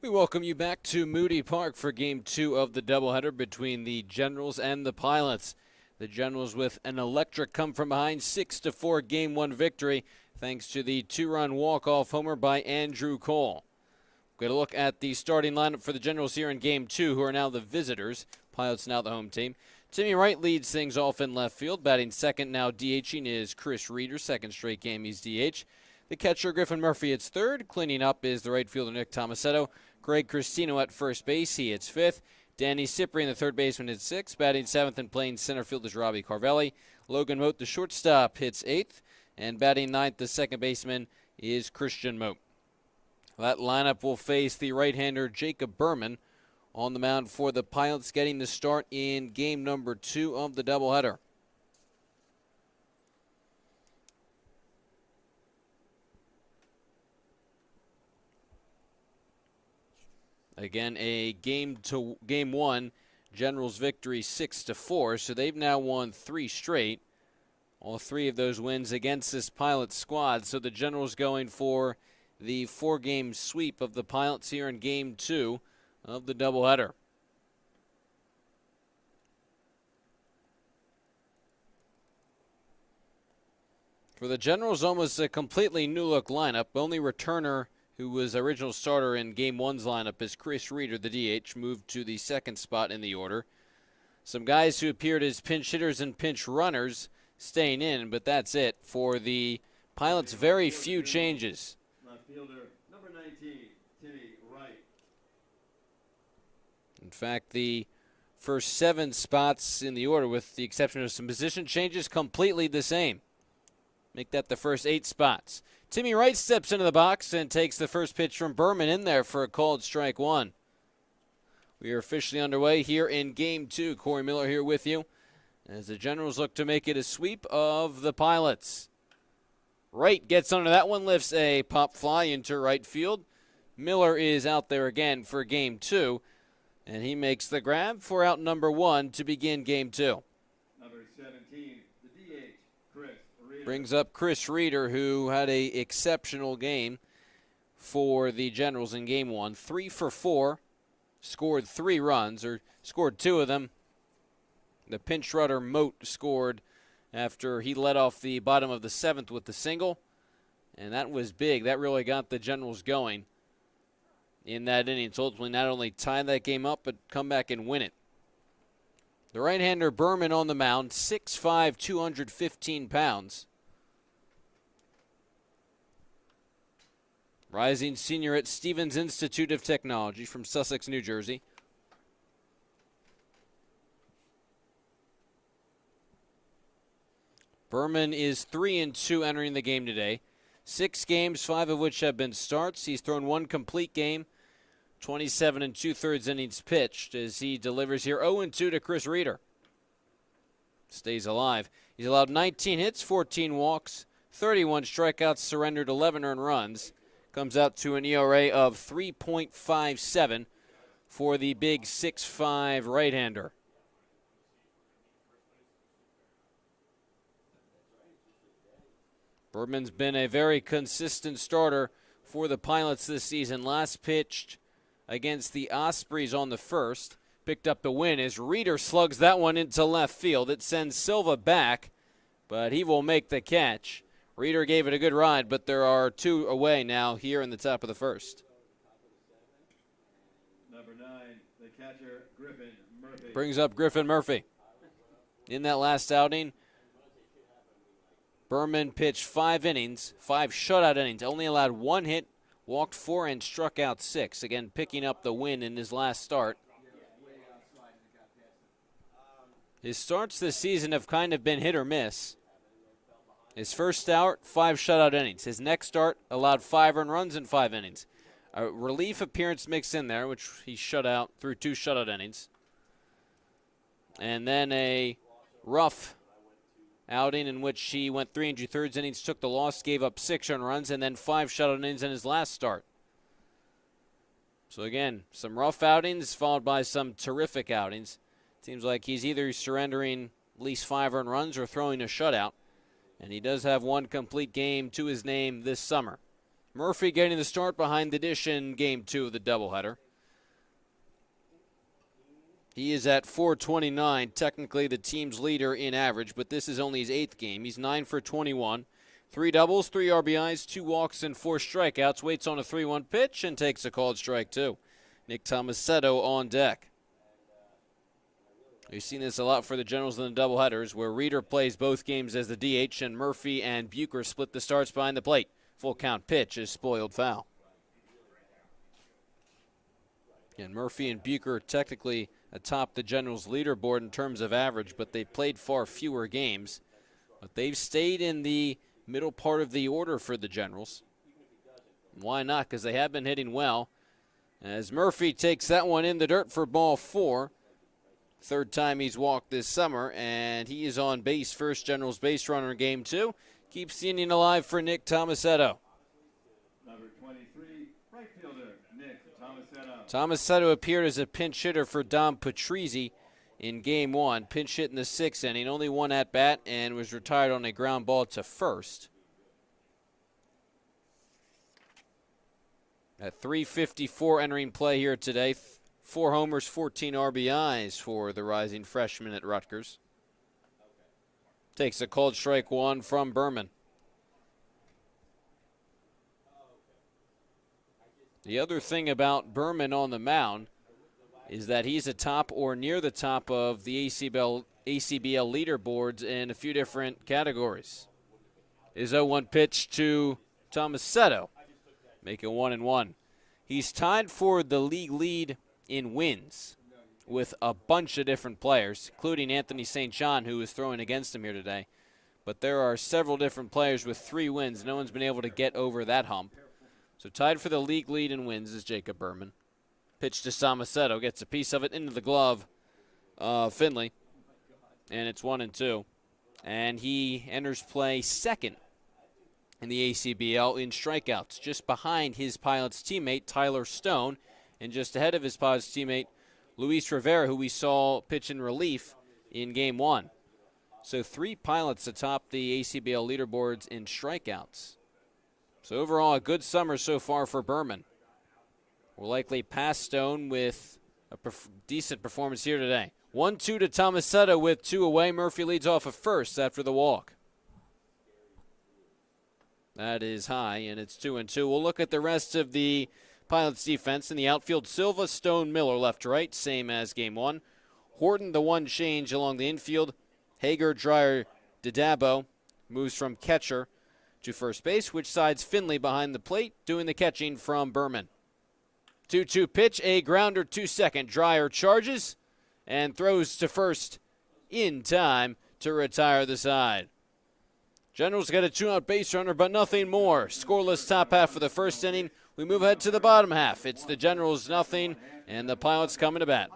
We welcome you back to Moody Park for Game 2 of the doubleheader between the Generals and the Pilots. The Generals with an electric come-from-behind 6-4 Game 1 victory thanks to the two-run walk-off homer by Andrew Cole. We're going to look at the starting lineup for the Generals here in Game 2, who are now the visitors. Pilots now the home team. Timmy Wright leads things off in left field. Batting second, now DHing, is Chris Reeder. Second straight game he's DH. The catcher, Griffin Murphy, hits third. Cleaning up is the right fielder, Nick Tomasetto. Greg Cristino at first base. He hits fifth. Danny Ciprian, the third baseman, hits sixth. Batting seventh and playing center field is Robbie Carvelli. Logan Moat, the shortstop, hits eighth. And batting ninth, the second baseman, is Christian Moat. That lineup will face the right-hander Jacob Berman on the mound for the Pilots, getting the start in game number 2 of the doubleheader. Again, a game 1, Generals victory 6-4, so they've now won 3 straight. All 3 of those wins against this Pilots squad, so the Generals going for the 4-game sweep of the Pilots here in Game 2 of the doubleheader. For the Generals, almost a completely new-look lineup. Only returner who was original starter in Game 1's lineup is Chris Reeder, the DH, moved to the second spot in the order. Some guys who appeared as pinch hitters and pinch runners staying in, but that's it for the Pilots. Very few changes. Left fielder, number 19, Timmy Wright. In fact, the first 7 spots in the order, with the exception of some position changes, completely the same. Make that the first 8 spots. Timmy Wright steps into the box and takes the first pitch from Berman in there for a called strike 1. We are officially underway here in Game 2. Corey Miller here with you as the Generals look to make it a sweep of the Pilots. Wright gets under that one, lifts a pop fly into right field. Miller is out there again for Game 2, and he makes the grab for out number 1 to begin Game 2. Number 17, the DH, Chris Reeder. Brings up Chris Reeder, who had an exceptional game for the Generals in Game 1. 3 for 4, scored 3 runs, or scored 2 of them. The pinch runner Moat scored after he led off the bottom of the 7th with the single, and that was big. That really got the Generals going in that inning to ultimately not only tie that game up, but come back and win it. The right-hander Berman on the mound, 6'5", 215 pounds. Rising senior at Stevens Institute of Technology from Sussex, New Jersey. Berman is 3-2 entering the game today. 6 games, 5 of which have been starts. He's thrown 1 complete game, 27 2/3 innings pitched as he delivers here 0-2 to Chris Reeder. Stays alive. He's allowed 19 hits, 14 walks, 31 strikeouts, surrendered 11 earned runs. Comes out to an ERA of 3.57 for the big 6'5" right-hander. Berman's been a very consistent starter for the Pilots this season. Last pitched against the Ospreys on the 1st. Picked up the win as Reeder slugs that one into left field. It sends Silva back, but he will make the catch. Reeder gave it a good ride, but there are 2 away now here in the top of the 1st. Number 9, the catcher, Griffin Murphy. Brings up Griffin Murphy. In that last outing, Berman pitched 5 innings, 5 shutout innings, only allowed 1 hit, walked 4, and struck out 6. Again, picking up the win in his last start. His starts this season have kind of been hit or miss. His first start, 5 shutout innings. His next start allowed 5 earned runs in 5 innings. A relief appearance mixed in there, which he shut out through 2 shutout innings. And then a rough outing in which he went 3 2/3 innings, took the loss, gave up 6 earned runs, and then 5 shutout innings in his last start. So again, some rough outings followed by some terrific outings. Seems like he's either surrendering at least 5 earned runs or throwing a shutout. And he does have 1 complete game to his name this summer. Murphy getting the start behind the dish in Game 2 of the doubleheader. He is at .429, technically the team's leader in average, but this is only his 8th game. He's 9 for 21. 3 doubles, 3 RBIs, 2 walks, and 4 strikeouts. Waits on a 3-1 pitch and takes a called strike, too. Nick Tomasetto on deck. We've seen this a lot for the Generals in the doubleheaders, where Reeder plays both games as the DH, and Murphy and Bucher split the starts behind the plate. Full count pitch is spoiled foul. And Murphy and Bucher technically atop the Generals leaderboard in terms of average, but they played far fewer games. But they've stayed in the middle part of the order for the Generals. Why not? Because they have been hitting well. As Murphy takes that one in the dirt for ball 4. Third time he's walked this summer, and he is on base. First Generals base runner in Game 2. Keeps the inning alive for Nick Tomasetto. Number 23, right fielder, Nick Tomasetto. Tomasetto appeared as a pinch hitter for Dom Patrizzi in Game 1. Pinch hit in the 6th inning, only 1 at-bat, and was retired on a ground ball to first. At .354 entering play here today. 4 homers, 14 RBIs for the rising freshman at Rutgers. Takes a called strike 1 from Berman. The other thing about Berman on the mound is that he's atop or near the top of the ACBL leaderboards in a few different categories. His 0-1 pitch to Tomasetto, making 1-1. He's tied for the league lead in wins with a bunch of different players, including Anthony St. John, who is throwing against him here today. But there are several different players with 3 wins. No one's been able to get over that hump. So tied for the league lead in wins is Jacob Berman. Pitch to Tomasetto, gets a piece of it into the glove of Finley, and it's 1-2. And he enters play second in the ACBL in strikeouts, just behind his Pilots teammate Tyler Stone, and just ahead of his Pilots teammate Luis Rivera, who we saw pitch in relief in Game 1. So 3 Pilots atop the ACBL leaderboards in strikeouts. So overall, a good summer so far for Berman. We'll likely pass Stone with a decent performance here today. 1-2 to Tomasetto with 2 away. Murphy leads off at first after the walk. That is high, and it's 2-2. We'll look at the rest of the Pilots defense. In the outfield, Silva, Stone, Miller left to right, same as Game 1. Horton, the one change along the infield. Hager, Dreyer, Didabo moves from catcher to first base, which sides Finley behind the plate, doing the catching from Berman. 2-2 pitch, a grounder to second. Dreyer charges and throws to first in time to retire the side. Generals got a 2-out base runner, but nothing more. Scoreless top half of the first inning. We move ahead to the bottom half. It's the Generals nothing, and the Pilots coming to bat.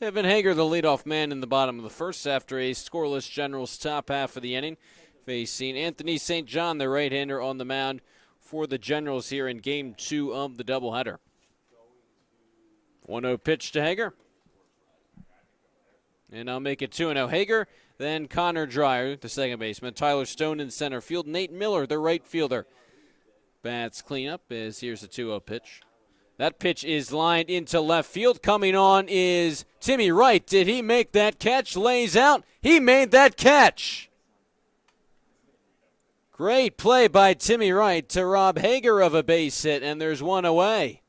Kevin Hager, the leadoff man in the bottom of the first after a scoreless Generals top half of the inning, facing Anthony St. John, the right-hander, on the mound for the Generals here in Game 2 of the doubleheader. 1-0 pitch to Hager. And I'll make it 2-0 Hager, then Connor Dreyer, the second baseman, Tyler Stone in center field, Nate Miller, the right fielder. Bats clean up as here's the 2-0 pitch. That pitch is lined into left field. Coming on is Timmy Wright. Did he make that catch? Lays out. He made that catch. Great play by Timmy Wright to rob Hager of a base hit, and there's one away.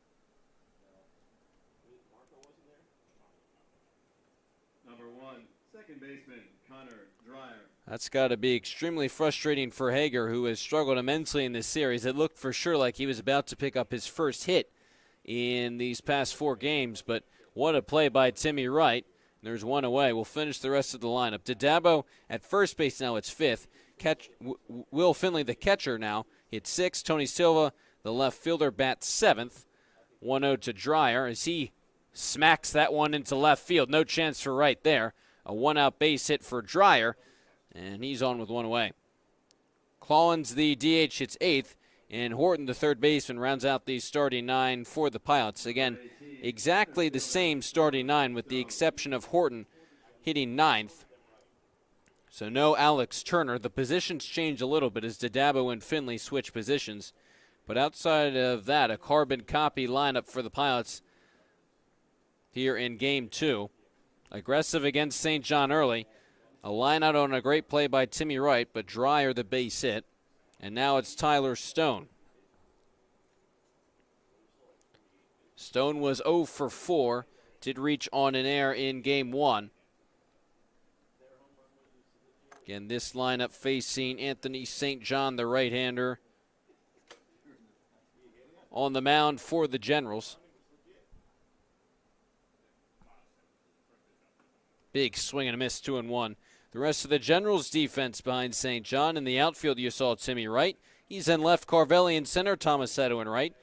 Number 1, second baseman, Connor Dreyer. That's got to be extremely frustrating for Hager, who has struggled immensely in this series. It looked for sure like he was about to pick up his first hit in these past 4 games, but what a play by Timmy Wright. There's one away. We'll finish the rest of the lineup. Dabo at first base now, it's 5th. Will Finley, the catcher, now hits 6th. Tony Silva, the left fielder, bats 7th. 1-0 to Dreyer as he smacks that one into left field. No chance for Wright there. A 1-out base hit for Dreyer, and he's on with one away. Clawins, the DH, hits 8th. And Horton, the third baseman, rounds out the starting 9 for the Pilots. Again, exactly the same starting 9 with the exception of Horton hitting 9th. So no Alex Turner. The positions change a little bit as Dabo and Finley switch positions. But outside of that, a carbon copy lineup for the Pilots here in Game 2. Aggressive against St. John early. A line out on a great play by Timmy Wright, but Dreyer the base hit. And now it's Tyler Stone. Stone was 0 for 4. Did reach on an error in Game 1. Again, this lineup facing Anthony St. John, the right-hander, on the mound for the Generals. Big swing and a miss, 2-1. The rest of the Generals' defense behind St. John. In the outfield, you saw Timmy Wright. He's in left, Carvelli in center, Tomasetto in right.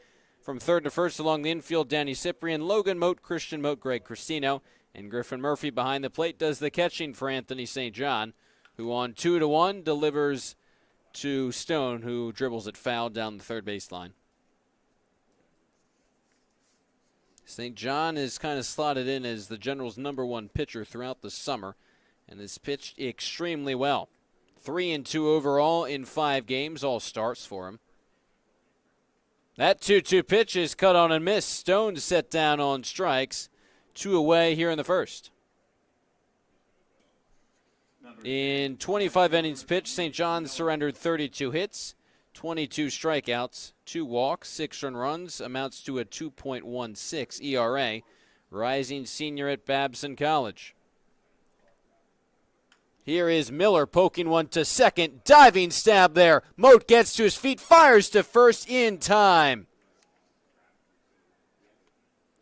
From third to first along the infield, Danny Cyprian, Logan Moat, Christian Moat, Greg Cristino. And Griffin Murphy behind the plate does the catching for Anthony St. John, who on 2-1 delivers to Stone, who dribbles it foul down the third baseline. St. John is kind of slotted in as the Generals' #1 pitcher throughout the summer, and has pitched extremely well. 3-2 overall in 5 games, all starts for him. That 2-2 pitch is cut on and missed. Stone set down on strikes. 2 away here in the first. In 25 innings pitched, St. John's surrendered 32 hits, 22 strikeouts, 2 walks, 6 earned runs, amounts to a 2.16 ERA. Rising senior at Babson College. Here is Miller poking one to second. Diving stab there. Moat gets to his feet, fires to first in time.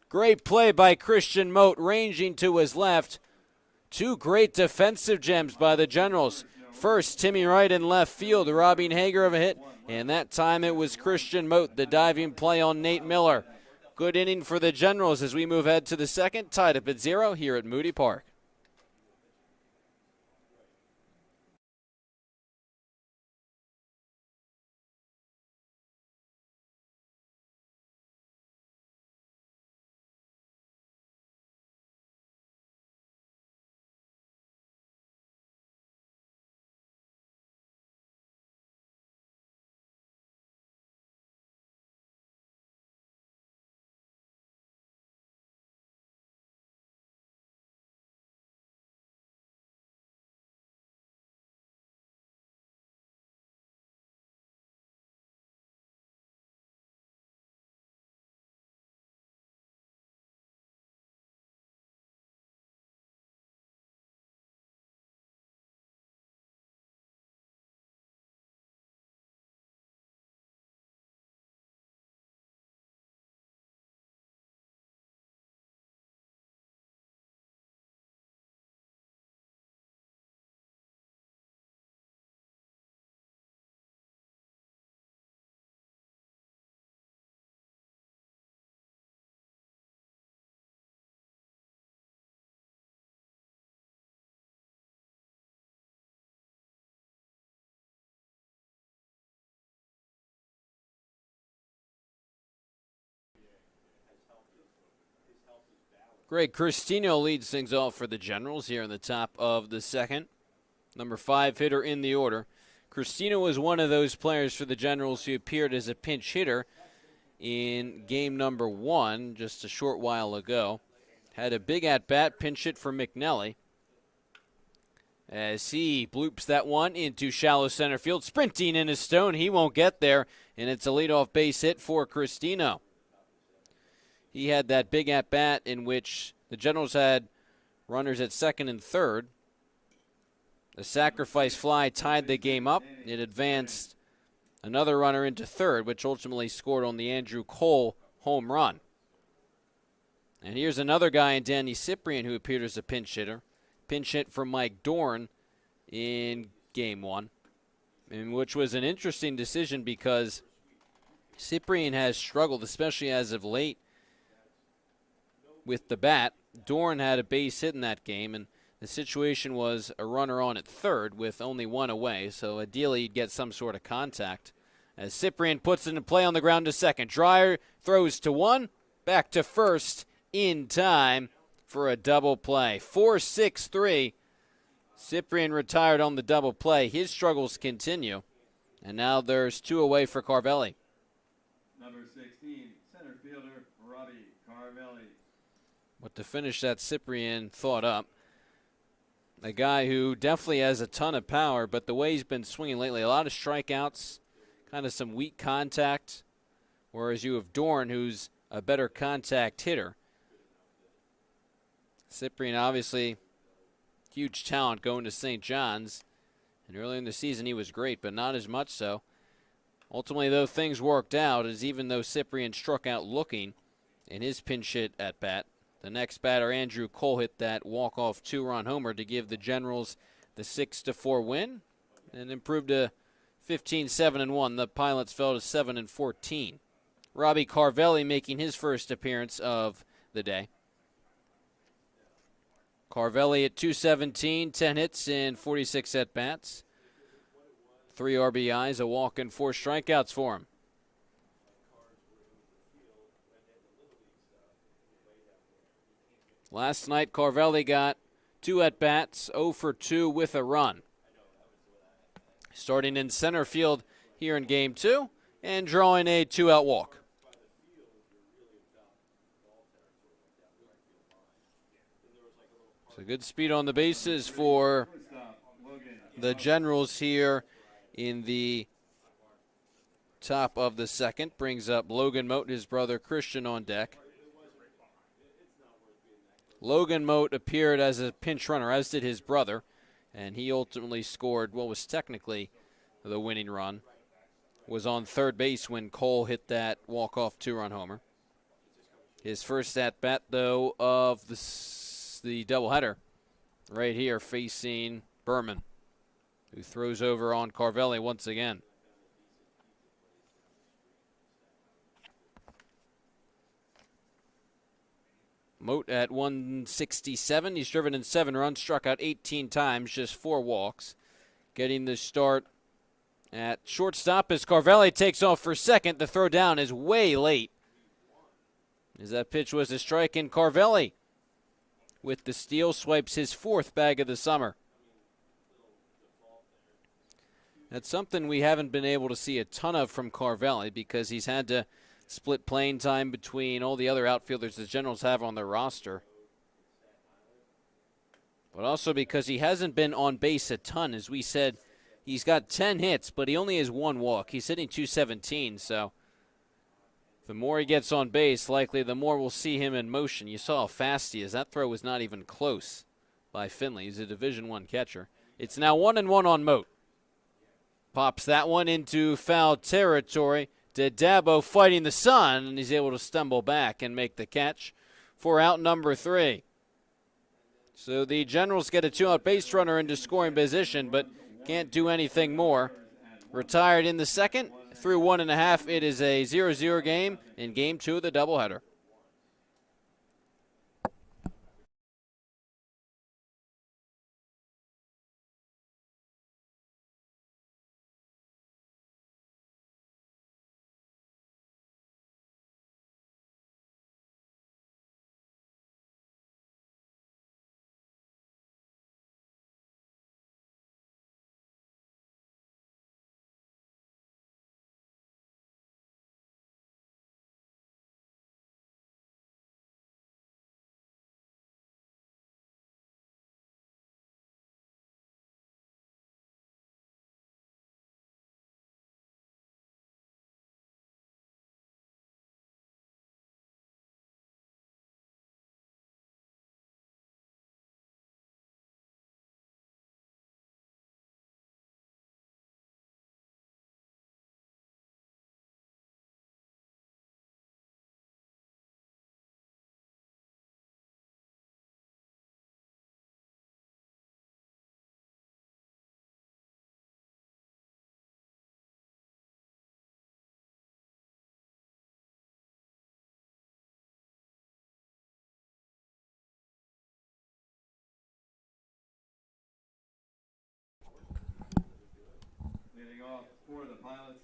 Great play by Christian Moat, ranging to his left. 2 great defensive gems by the Generals. First, Timmy Wright in left field, robbing Hager of a hit. And that time it was Christian Moat, the diving play on Nate Miller. Good inning for the Generals as we move ahead to the second, tied up at 0 here at Moody Park. Greg Cristino leads things off for the Generals here in the top of the second. Number 5 hitter in the order. Cristino was one of those players for the Generals who appeared as a pinch hitter in game number 1 just a short while ago. Had a big at-bat, pinch hit for McNelly, as he bloops that one into shallow center field. Sprinting in his stone, he won't get there, and it's a leadoff base hit for Cristino. He had that big at-bat in which the Generals had runners at second and third. The sacrifice fly tied the game up. It advanced another runner into third, which ultimately scored on the Andrew Cole home run. And here's another guy in Danny Cyprian who appeared as a pinch hitter. Pinch hit for Mike Dorn in game 1, and which was an interesting decision because Cyprian has struggled, especially as of late, with the bat. Dorn had a base hit in that game, and the situation was a runner on at third with only one away, so ideally you'd get some sort of contact. As Cyprian puts it in play on the ground to second. Dreyer throws to one, back to first in time for a double play. 4-6-3. Cyprian retired on the double play. His struggles continue, and now there's 2 away for Carvelli. Number 16, center fielder Robbie Carvelli. But to finish that, Cyprian thought up. A guy who definitely has a ton of power, but the way he's been swinging lately, a lot of strikeouts, kind of some weak contact, whereas you have Dorn, who's a better contact hitter. Cyprian, obviously, huge talent going to St. John's, and early in the season he was great, but not as much so. Ultimately, though, things worked out, as even though Cyprian struck out looking in his pinch hit at bat, the next batter, Andrew Cole, hit that walk-off 2-run homer to give the Generals the 6-4 win and improved to 15-7-1. The Pilots fell to 7-14. Robbie Carvelli making his first appearance of the day. Carvelli at .217, 10 hits in 46 at-bats. 3 RBIs, a walk, and 4 strikeouts for him. Last night, Carvelli got 2 at-bats, 0 for 2 with a run. Starting in center field here in Game 2 and drawing a 2-out walk. So good speed on the bases for the Generals here in the top of the second. Brings up Logan Moat, his brother Christian, on deck. Logan Moat appeared as a pinch runner, as did his brother, and he ultimately scored what was technically the winning run. Was on third base when Cole hit that walk-off 2-run homer. His first at-bat, though, of the doubleheader right here facing Berman, who throws over on Carvelli once again. Moat at 167. He's driven in 7 runs, struck out 18 times, just 4 walks. Getting the start at shortstop as Carvelli takes off for second. The throw down is way late, as that pitch was a strike, and Carvelli, with the steal, swipes his 4th bag of the summer. That's something we haven't been able to see a ton of from Carvelli, because he's had to split playing time between all the other outfielders the Generals have on their roster. But also because he hasn't been on base a ton. As we said, he's got 10 hits, but he only has 1 walk. He's hitting .217, so the more he gets on base, likely the more we'll see him in motion. You saw how fast he is. That throw was not even close by Finley. He's a Division I catcher. It's now 1-1 on Moat. Pops that one into foul territory. Dabo fighting the sun, and he's able to stumble back and make the catch for out number 3. So the Generals get a 2-out base runner into scoring position, but can't do anything more. Retired in the second, through 1.5. It is a 0-0 game in Game 2 of the doubleheader. Leadoff for the Pilots.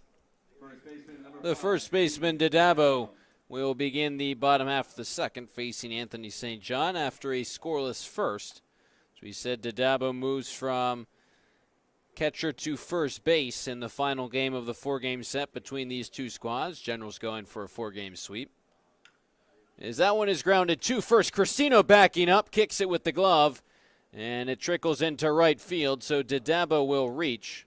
First baseman number The 5. first baseman, Didabo, will begin the bottom half of the second, facing Anthony St. John after a scoreless first. As we said, Didabo moves from catcher to first base in the final game of the 4-game set between these two squads. Generals going for a 4-game sweep. As that one is grounded to first, Cristino backing up, kicks it with the glove, and it trickles into right field, so Didabo will reach.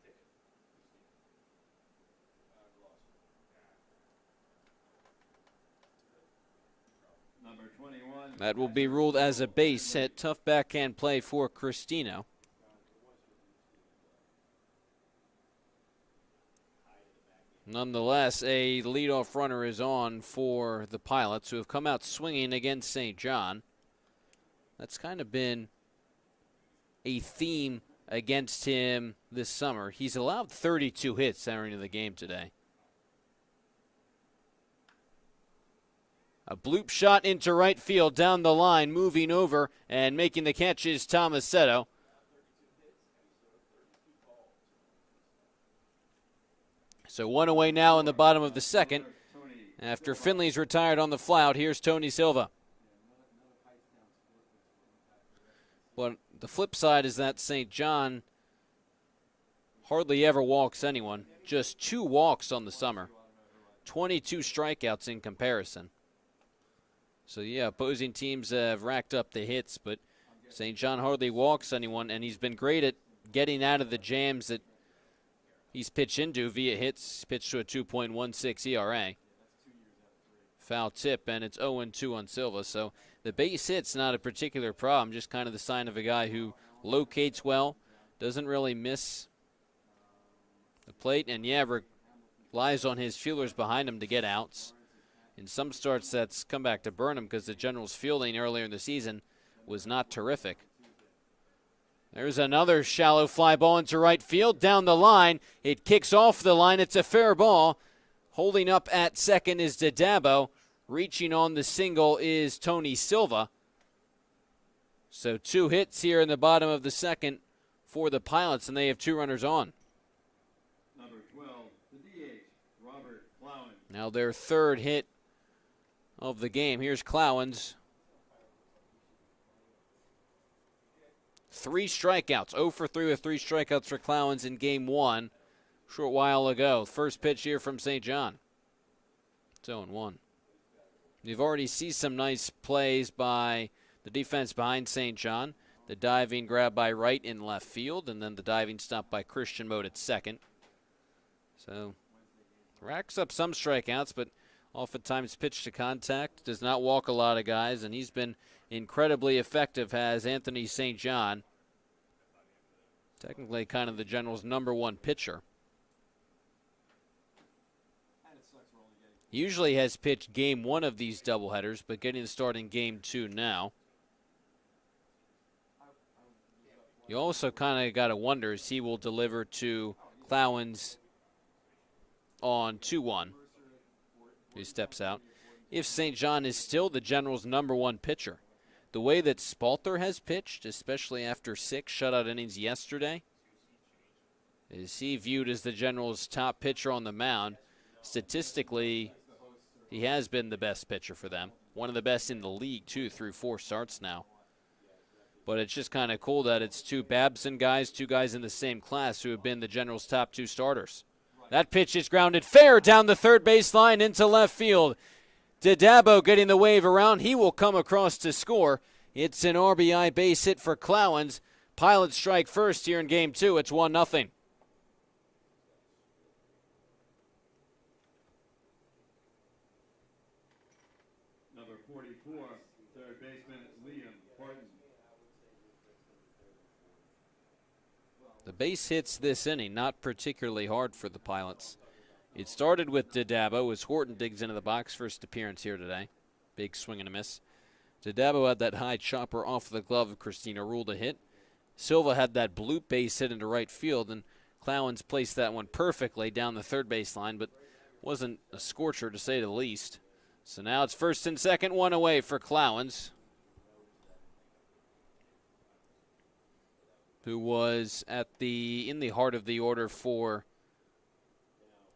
Number 21. That will be ruled as a base hit. Tough backhand play for Cristino. Nonetheless, a leadoff runner is on for the Pilots, who have come out swinging against St. John. That's kind of been a theme against him this summer. He's allowed 32 hits entering into the game today. A bloop shot into right field down the line, moving over and making the catch is Tomasetto. So one away now in the bottom of the second. After Finley's retired on the fly-out, here's Tony Silva. But the flip side is that St. John hardly ever walks anyone. Just 2 walks on the summer. 22 strikeouts in comparison. So, yeah, opposing teams have racked up the hits, but St. John hardly walks anyone, and he's been great at getting out of the jams that he's pitched into via hits. Pitched to a 2.16 ERA. Foul tip, and it's 0-2 on Silva. So the base hit's not a particular problem, just kind of the sign of a guy who locates well, doesn't really miss the plate, and, yeah, relies on his fielders behind him to get outs. In some starts, that's come back to burn him because the Generals' fielding earlier in the season was not terrific. There's another shallow fly ball into right field. Down the line, it kicks off the line. It's a fair ball. Holding up at second is Didabo. Reaching on the single is Tony Silva. So 2 hits here in the bottom of the second for the Pilots, and they have 2 runners on. Number 12, the DH, Robert Clowen. Now their 3rd hit of the game. Here's Clowens. 3 strikeouts. 0 for 3 with 3 strikeouts for Clowens in game 1 a short while ago. First pitch here from St. John. It's 0-1. You've already seen some nice plays by the defense behind St. John. The diving grab by Wright in left field, and then the diving stop by Christian Mote at second. So racks up some strikeouts, but oftentimes pitch to contact, does not walk a lot of guys, and he's been incredibly effective, has Anthony St. John. Technically kind of the Generals' #1 pitcher. Usually has pitched game 1 of these doubleheaders, but getting the start in game 2 now. You also kind of got to wonder if he will deliver to Clowens on 2-1. He steps out. If St. John is still the Generals' #1 pitcher. The way that Spalter has pitched, especially after 6 shutout innings yesterday, is he viewed as the Generals' top pitcher on the mound. Statistically, he has been the best pitcher for them. One of the best in the league, too, through 4 starts now. But it's just kind of cool that it's 2 Babson guys, 2 guys in the same class who have been the Generals' top 2 starters. That pitch is grounded fair down the third baseline into left field. Didabo getting the wave around. He will come across to score. It's an RBI base hit for Clowens. Pilots strike first here in game 2. It's 1-0. Number 44, third baseman Liam Horton. The base hits this inning, not particularly hard for the Pilots. It started with Didabo as Horton digs into the box. First appearance here today. Big swing and a miss. Didabo had that high chopper off the glove of Cristino, ruled a hit. Silva had that bloop base hit into right field, and Clowens placed that one perfectly down the third baseline, but wasn't a scorcher to say the least. So now it's first and second, 1 away for Clowens, who was in the heart of the order for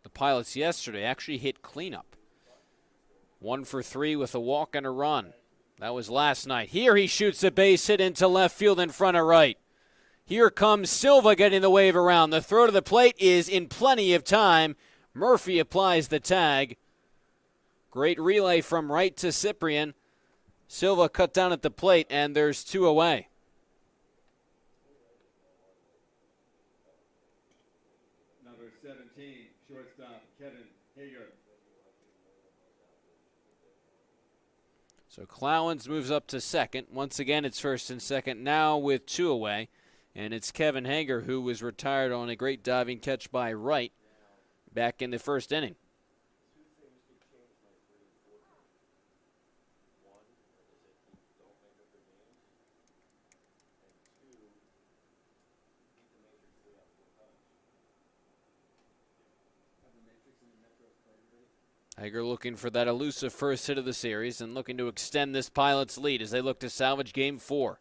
The Pilots yesterday actually hit cleanup. 1 for 3 with a walk and a run. That was last night. Here he shoots a base hit into left field in front of right. Here comes Silva getting the wave around. The throw to the plate is in plenty of time. Murphy applies the tag. Great relay from right to Cyprian. Silva cut down at the plate, and there's 2 away. Number 17, shortstop Kevin Hager. So Clowens moves up to second. Once again, it's first and second, now with 2 away. And it's Kevin Hager, who was retired on a great diving catch by Wright back in the first inning. Hager looking for that elusive first hit of the series and looking to extend this Pilots lead as they look to salvage Game 4.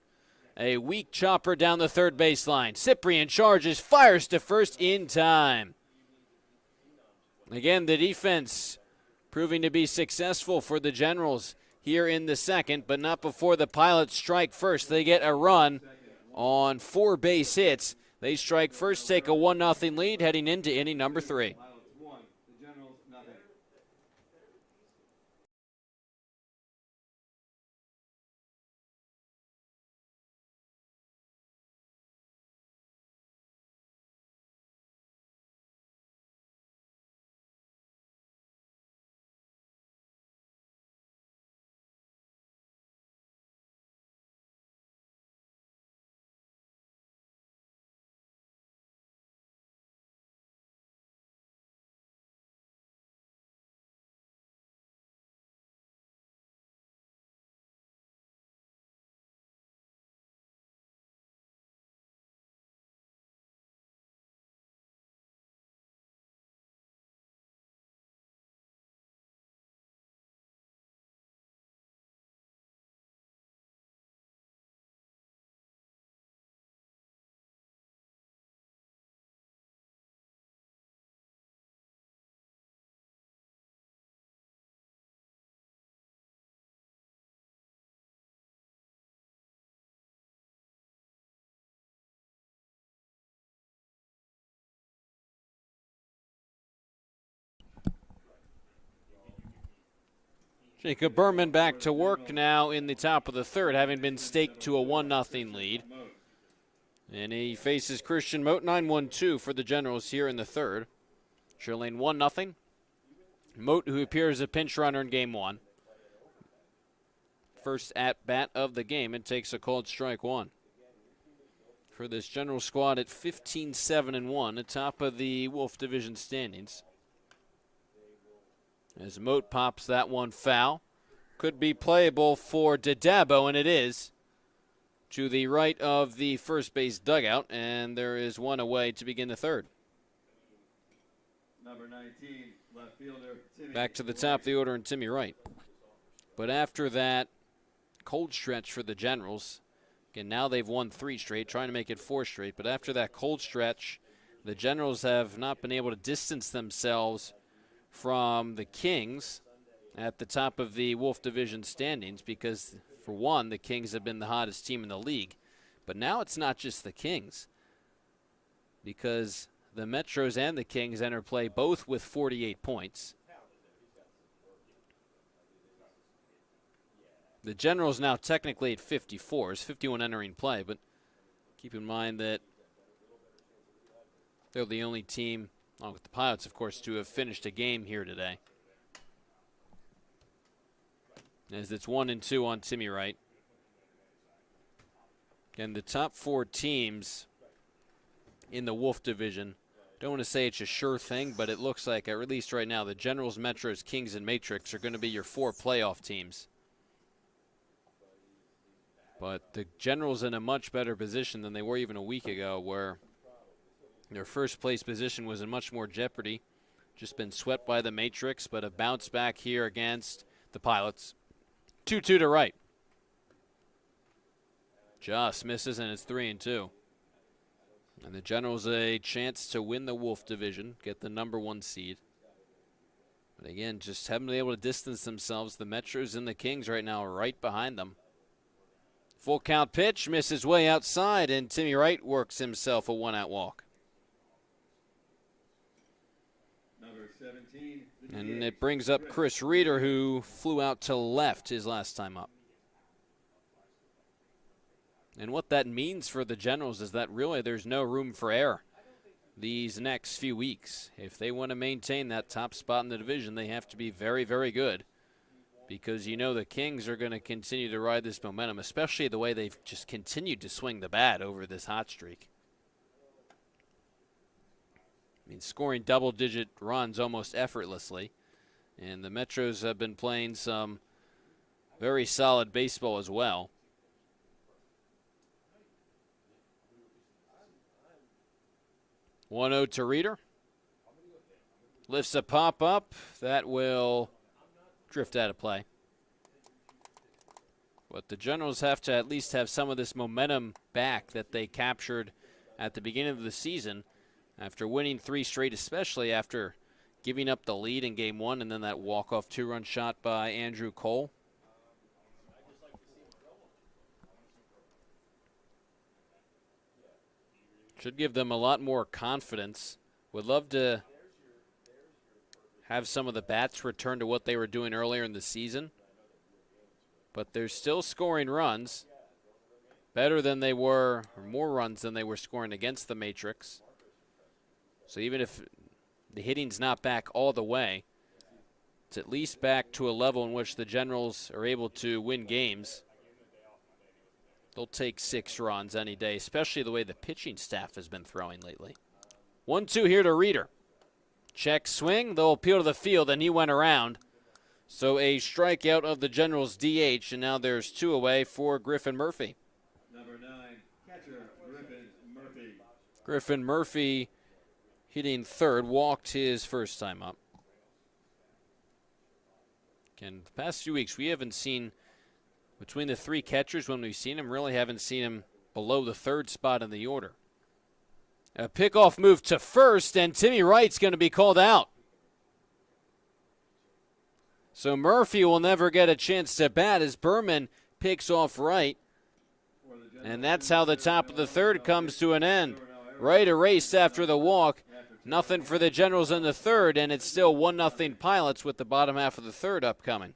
A weak chopper down the third baseline. Cyprian charges, fires to first in time. Again, the defense proving to be successful for the Generals here in the second, but not before the Pilots strike first. They get a run on 4 base hits. They strike first, take a 1-0 lead heading into inning number 3. Pilots 1, the Generals nothing. Jacob Berman back to work now in the top of the third, having been staked to a 1-0 lead. And he faces Christian Moat, 9-1-2 for the Generals here in the third. Trailing 1-0. Moat, who appears as a pinch runner in Game 1. First at-bat of the game and takes a called strike 1. For this General squad at 15-7-1, atop of the Wolf Division standings. As Moat pops that one foul. Could be playable for Dadabo, and it is. To the right of the first base dugout, and there is 1 away to begin the third. Number 19, left fielder Timmy. Back to the top of the order and Timmy Wright. But after that cold stretch for the Generals, again, now they've won 3 straight, trying to make it 4 straight. But after that cold stretch, the Generals have not been able to distance themselves from the Kings at the top of the Wolf Division standings because, for one, the Kings have been the hottest team in the league. But now it's not just the Kings because the Metros and the Kings enter play both with 48 points. The Generals now technically at 54. It's 51 entering play, but keep in mind that they're the only team, along with the Pilots, of course, to have finished a game here today. As it's 1-2 on Timmy Wright. Again, the top 4 teams in the Wolf Division, don't want to say it's a sure thing, but it looks like, at least right now, the Generals, Metros, Kings, and Matrix are going to be your 4 playoff teams. But the Generals in a much better position than they were even a week ago, where their first place position was in much more jeopardy. Just been swept by the Matrix, but a bounce back here against the Pilots. 2-2 to Wright. Just misses, and it's 3-2. And the Generals a chance to win the Wolf Division, get the number 1 seed. But again, just haven't been able to distance themselves. The Metros and the Kings right now are right behind them. Full count pitch, misses way outside, and Timmy Wright works himself a one-out walk. Number 17. And it brings up Chris Reeder, who flew out to left his last time up. And what that means for the Generals is that really there's no room for error these next few weeks. If they want to maintain that top spot in the division, they have to be very, very good. Because you know the Kings are going to continue to ride this momentum, especially the way they've just continued to swing the bat over this hot streak. I mean, scoring double-digit runs almost effortlessly. And the Metros have been playing some very solid baseball as well. One-0 to Reeder. Lifts a pop-up. That will drift out of play. But the Generals have to at least have some of this momentum back that they captured at the beginning of the season after winning 3 straight, especially after giving up the lead in Game 1 and then that walk-off 2-run shot by Andrew Cole. Should give them a lot more confidence. Would love to have some of the bats return to what they were doing earlier in the season. But they're still scoring runs. Better than they were, or more runs than they were scoring against the Matrix. So even if the hitting's not back all the way, it's at least back to a level in which the Generals are able to win games. They'll take 6 runs any day, especially the way the pitching staff has been throwing lately. 1-2 here to Reeder. Check swing, they'll appeal to the field, and he went around. So a strikeout of the Generals DH, and now there's 2 away for Griffin Murphy. Number 9, catcher Griffin Murphy. Griffin Murphy hitting third, walked his first time up. Again, the past few weeks we haven't seen, between the 3 catchers when we've seen him, really haven't seen him below the 3rd spot in the order. A pickoff move to first, and Timmy Wright's going to be called out. So Murphy will never get a chance to bat as Berman picks off Wright. And that's how the top of the 3rd comes to an end. Wright erased after the walk. Nothing for the Generals in the 3rd, and it's still 1-0 Pilots with the bottom half of the 3rd upcoming.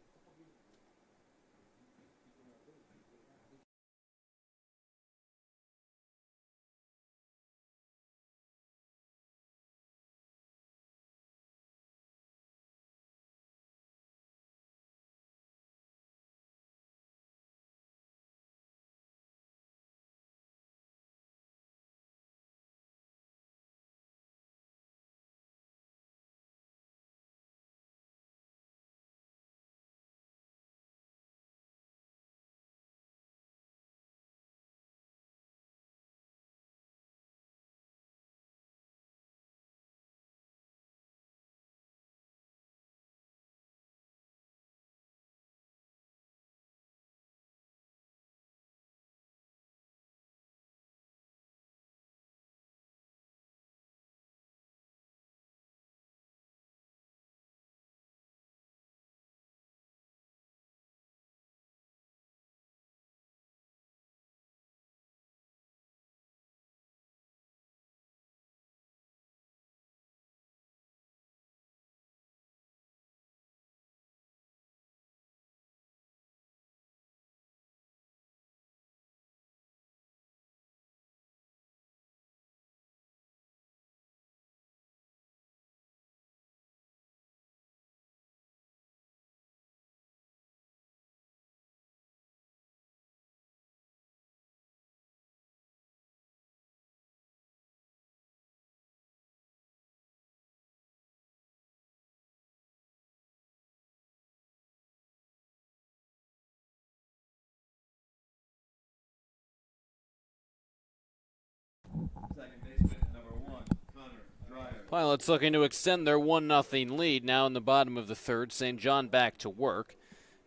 Second baseman, number 1, Connor Dreyer. Pilots looking to extend their 1-0 lead now in the bottom of the 3rd. St. John back to work.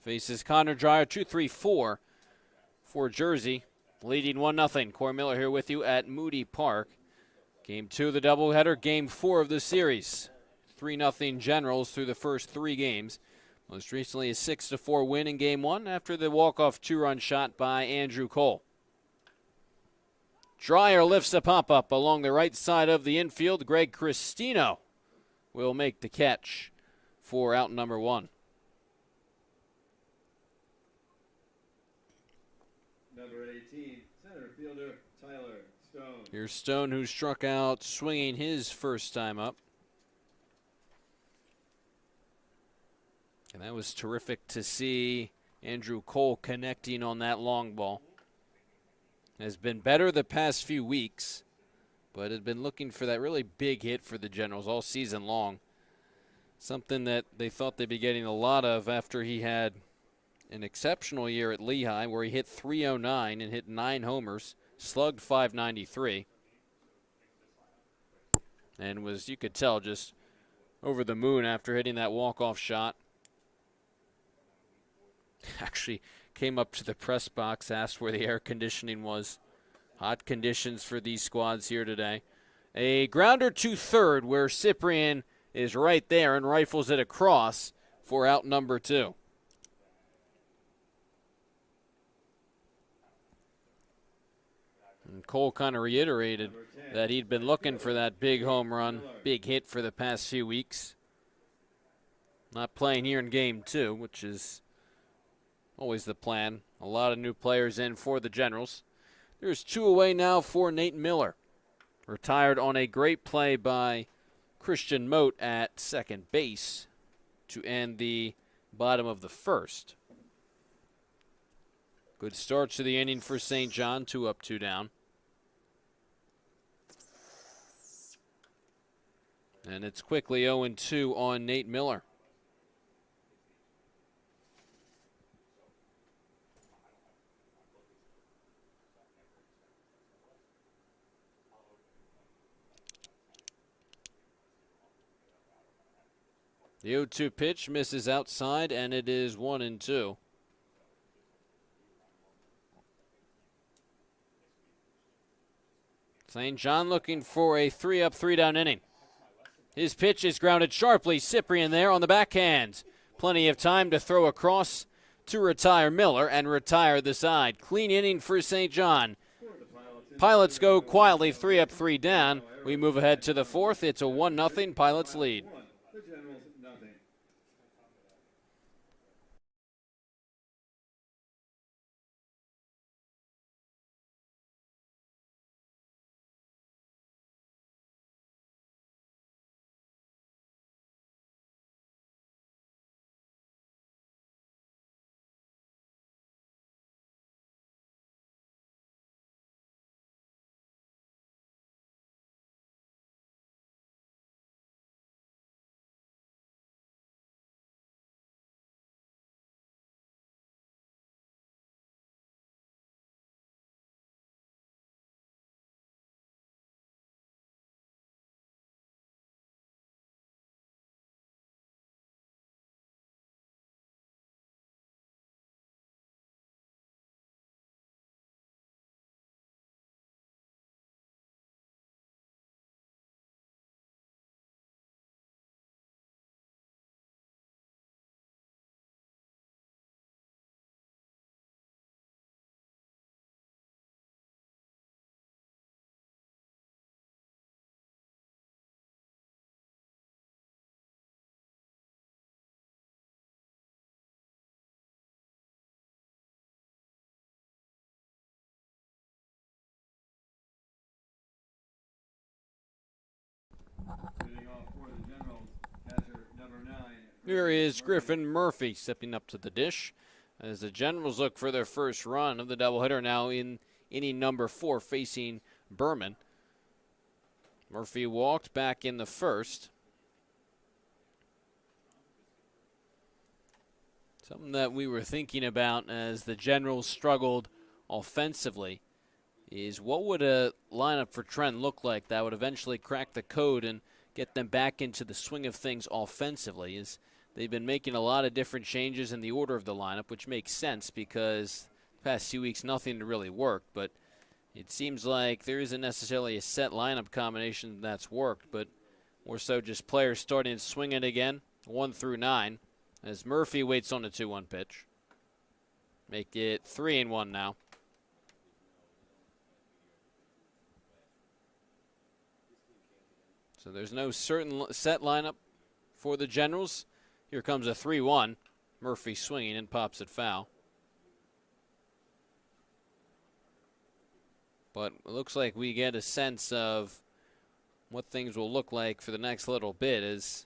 Faces Connor Dreyer, 2-3-4 for Jersey, leading 1-0. Corey Miller here with you at Moody Park. Game 2 of the doubleheader, Game 4 of the series. 3-0 Generals through the first 3 games. Most recently a 6-4 win in Game 1 after the walk-off 2-run shot by Andrew Cole. Dreyer lifts a pop-up along the right side of the infield. Greg Cristino will make the catch for out number 1. Number 18, center fielder Tyler Stone. Here's Stone, who struck out swinging his first time up. And that was terrific to see Andrew Cole connecting on that long ball. Has been better the past few weeks, but had been looking for that really big hit for the Generals all season long. Something that they thought they'd be getting a lot of after he had an exceptional year at Lehigh, where he hit .309 and hit 9 homers, slugged .593, and was, you could tell, just over the moon after hitting that walk-off shot. Actually came up to the press box, asked where the air conditioning was. Hot conditions for these squads here today. A grounder to third, where Cyprian is right there and rifles it across for out number 2. And Cole kind of reiterated that he'd been looking for that big home run, big hit for the past few weeks. Not playing here in Game 2, which is always the plan. A lot of new players in for the Generals. There's 2 away now for Nate Miller. Retired on a great play by Christian Mote at second base to end the bottom of the first. Good start to the inning for St. John, 2 up, 2 down. And it's quickly 0-2 on Nate Miller. The 0-2 pitch misses outside, and it is 1-2. St. John looking for a 3 up, 3 down inning. His pitch is grounded sharply. Cyprian there on the backhand. Plenty of time to throw across to retire Miller and retire the side. Clean inning for St. John. Pilots go quietly 3 up, 3 down. We move ahead to the 4th. It's a 1-0 Pilots lead. The Generals, nothing. Leading off for the Generals, catcher number 9. Here is Griffin Murphy stepping up to the dish as the Generals look for their first run of the doubleheader now in inning number 4 facing Berman. Murphy walked back in the first. Something that we were thinking about as the Generals struggled offensively is what would a lineup for Trenton look like that would eventually crack the code and get them back into the swing of things offensively. Is they've been making a lot of different changes in the order of the lineup, which makes sense because the past few weeks nothing really worked, but it seems like there isn't necessarily a set lineup combination that's worked, but More so just players starting swinging again, 1 through 9, as Murphy waits on the 2-1 pitch. Make it 3-1 now. So there's no certain set lineup for the Generals. Here comes a 3-1. Murphy swinging and pops it foul. But it looks like we get a sense of what things will look like for the next little bit, as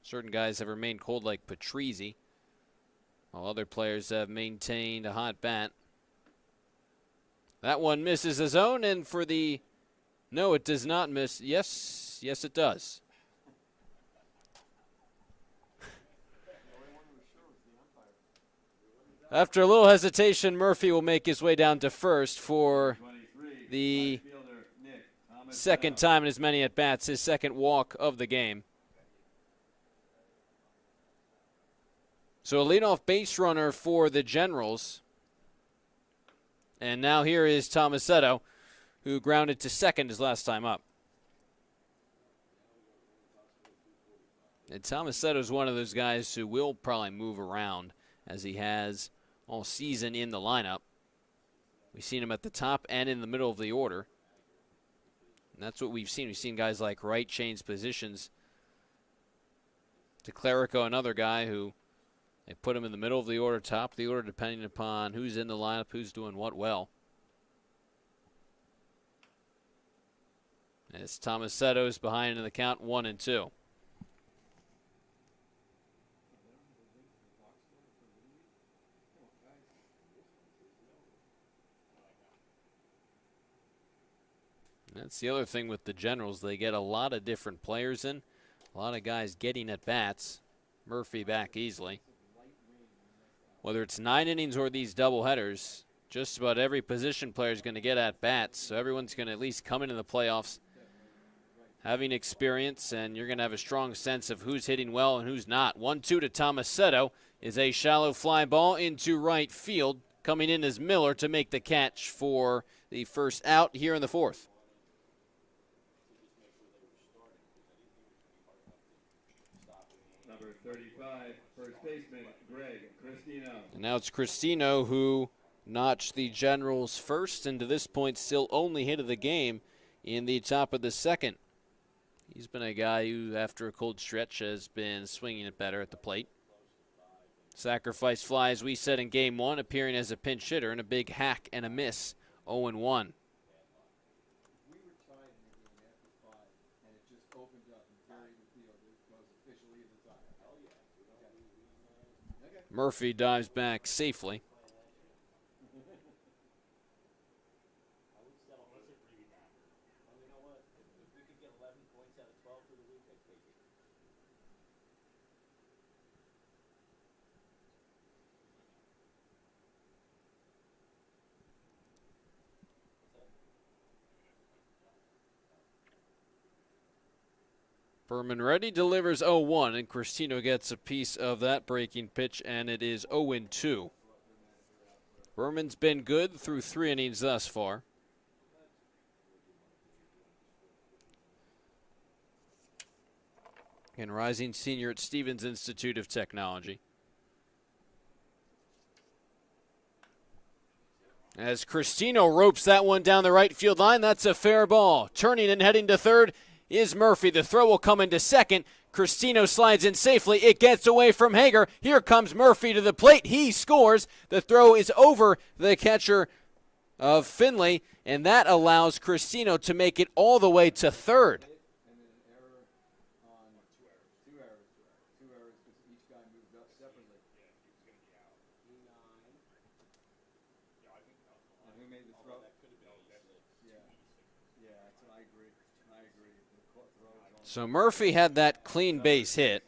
certain guys have remained cold like Patrizzi, while other players have maintained a hot bat. That one misses the zone, and for the... No, it does not miss. Yes, it does. After a little hesitation, Murphy will make his way down to first for the second time in as many at-bats, his second walk of the game. So a leadoff base runner for the Generals. And now here is Tomasetto, who grounded to second his last time up. And Tomasetto is one of those guys who will probably move around, as he has all season in the lineup. We've seen him at the top and in the middle of the order. And that's what we've seen. We've seen guys like Wright change positions to Clerico, another guy who they put him in the middle of the order, top of the order, depending upon who's in the lineup, who's doing what well. As Tomasetto is behind in the count, 1-2. That's the other thing with the Generals. They get a lot of different players in, a lot of guys getting at bats. Murphy back easily. Whether it's 9 innings or these doubleheaders, just about every position player is going to get at bats. So everyone's going to at least come into the playoffs having experience, and you're going to have a strong sense of who's hitting well and who's not. 1-2 to Tomasetto is a shallow fly ball into right field. Coming in as Miller to make the catch for the first out here in the fourth. Number 35, first baseman, Greg Cristino. And now it's Cristino who notched the Generals first, and to this point still only hit of the game in the top of the second. He's been a guy who, after a cold stretch, has been swinging it better at the plate. Sacrifice fly, as we said in game one, appearing as a pinch hitter, and a big hack and a miss, 0-1. Murphy dives back safely. Berman ready, delivers 0-1, and Cristino gets a piece of that breaking pitch, and it is 0-2. Berman's been good through 3 innings thus far. And rising senior at Stevens Institute of Technology. As Cristino ropes that one down the right field line, that's a fair ball. Turning and heading to third is Murphy. The throw will come into second. Cristino slides in safely. It gets away from Hager. Here comes Murphy to the plate. He scores. The throw is over the catcher of Finley, and that allows Cristino to make it all the way to third. So Murphy had that clean base hit.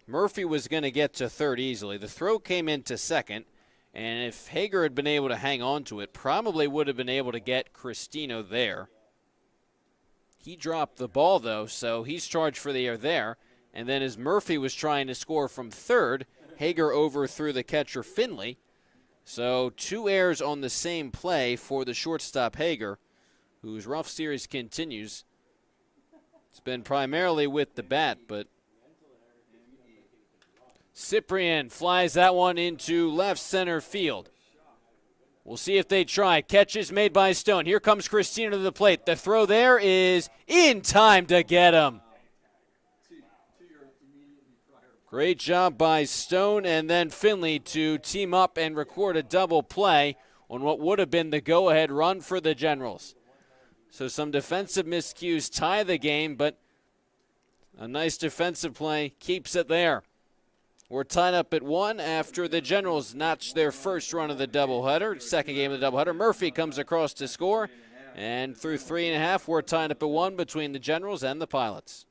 Murphy was going to get to third easily. The throw came into second, and if Hager had been able to hang on to it, probably would have been able to get Cristino there. He dropped the ball, though, so he's charged for the air there. And then as Murphy was trying to score from third, Hager overthrew the catcher Finley. So 2 errors on the same play for the shortstop Hager. whose rough series continues. It's been primarily with the bat, but Cyprian flies that one into left center field. We'll see if they try. Catch is made by Stone. Here comes Christina to the plate. The throw there is in time to get him. Great job by Stone and then Finley to team up and record a double play on what would have been the go-ahead run for the Generals. So some defensive miscues tie the game, but a nice defensive play keeps it there. We're tied up at 1 after the Generals notch their first run of the doubleheader. Second game of the doubleheader. Murphy comes across to score. And through 3.5, we're tied up at 1 between the Generals and the Pilots.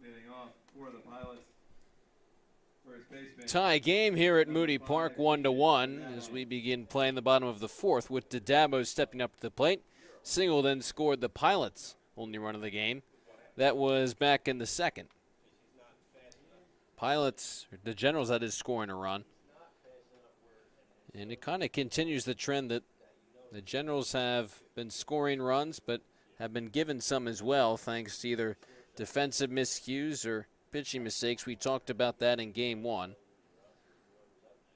Leading off for the Pilots. First baseman. Tie game here at Moody Park, 1-1, as we begin playing the bottom of the 4th with Dadabo stepping up to the plate. Single then scored the Pilots' only run of the game. That was back in the 2nd. Pilots, the Generals, that is scoring a run. And it kind of continues the trend that the Generals have been scoring runs, but have been given some as well, thanks to either defensive miscues or pitching mistakes. We talked about that in Game 1.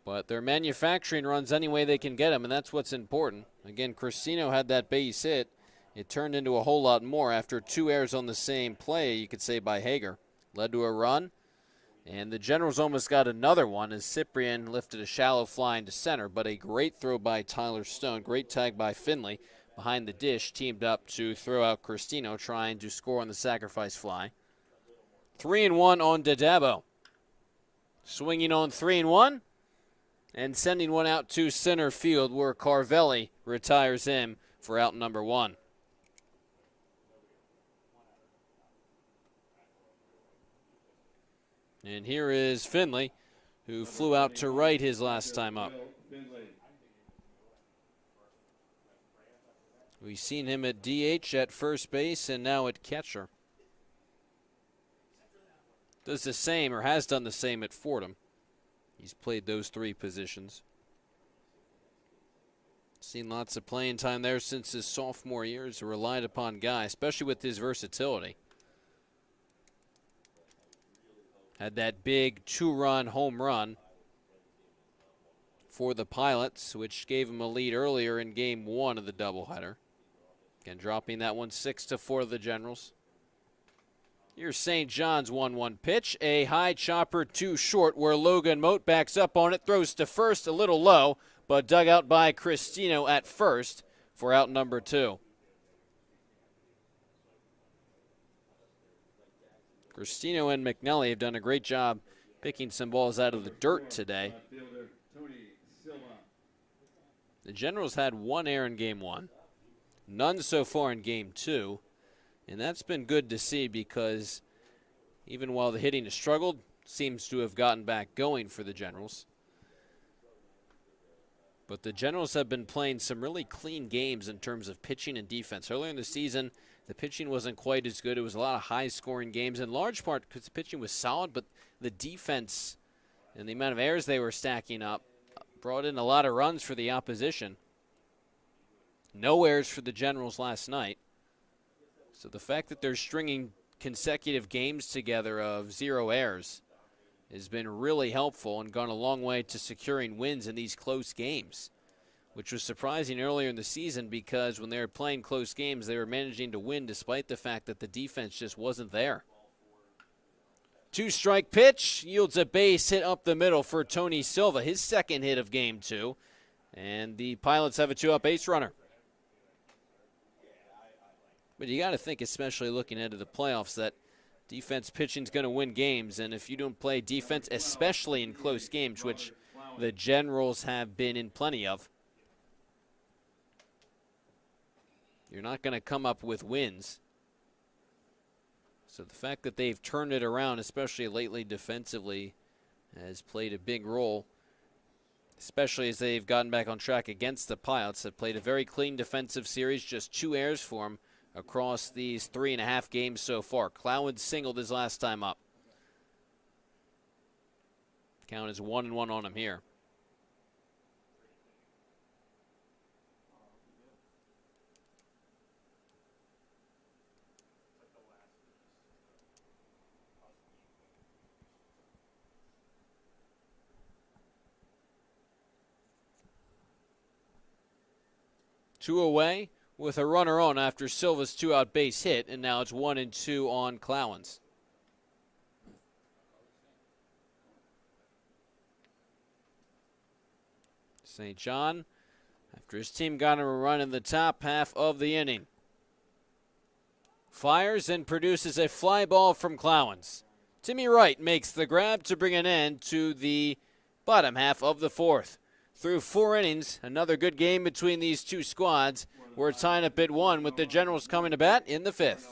But they're manufacturing runs any way they can get them, and that's what's important. Again, Cristino had that base hit. It turned into a whole lot more after 2 errors on the same play, you could say, by Hager. Led to a run, and the Generals almost got another one as Cyprian lifted a shallow fly into center, but a great throw by Tyler Stone. Great tag by Finley. Behind the dish, teamed up to throw out Cristino, trying to score on the sacrifice fly. 3-1 on Dadabo. Swinging on 3-1 and sending one out to center field where Carvelli retires him for out number 1. And here is Finley, who flew out to right his last time up. We've seen him at DH, at first base, and now at catcher. Does the same, or has done the same, at Fordham. He's played those 3 positions. Seen lots of playing time there since his sophomore year. He's a relied upon guy, especially with his versatility. Had that big 2-run home run for the Pilots, which gave him a lead earlier in Game 1 of the doubleheader. Again, dropping that one 6-4 to the Generals. Here's St. John's 1-1 pitch. A high chopper too short where Logan Moat backs up on it. Throws to first a little low, but dug out by Cristino at first for out number 2. Cristino and McNally have done a great job picking some balls out of the dirt today. The Generals had 1 error in Game 1, none so far in Game 2, and that's been good to see because even while the hitting has struggled, seems to have gotten back going for the Generals. But the Generals have been playing some really clean games in terms of pitching and defense. Earlier in the season, the pitching wasn't quite as good. It was a lot of high-scoring games, in large part because the pitching was solid, but the defense and the amount of errors they were stacking up brought in a lot of runs for the opposition. No errors for the Generals last night. So the fact that they're stringing consecutive games together of 0 errors has been really helpful and gone a long way to securing wins in these close games, which was surprising earlier in the season because when they were playing close games, they were managing to win despite the fact that the defense just wasn't there. 2-strike pitch yields a base hit up the middle for Tony Silva, his second hit of Game 2, and the Pilots have a 2-out base runner. But you got to think, especially looking ahead to the playoffs, that defense pitching is going to win games, and if you don't play defense, especially in close games, which the Generals have been in plenty of, you're not going to come up with wins. So the fact that they've turned it around, especially lately defensively, has played a big role, especially as they've gotten back on track against the Pilots. Have played a very clean defensive series, just 2 errors for them across these 3.5 games so far. Clowen singled his last time up. Count is 1-1 on him here. Two away with a runner on after Silva's 2-out base hit, and now it's 1-2 on Clowens. St. John, after his team got him a run in the top half of the inning, fires and produces a fly ball from Clowens. Timmy Wright makes the grab to bring an end to the bottom half of the 4th. Through 4 innings, another good game between these two squads. We're tying up at 1 with the Generals coming to bat in the 5th.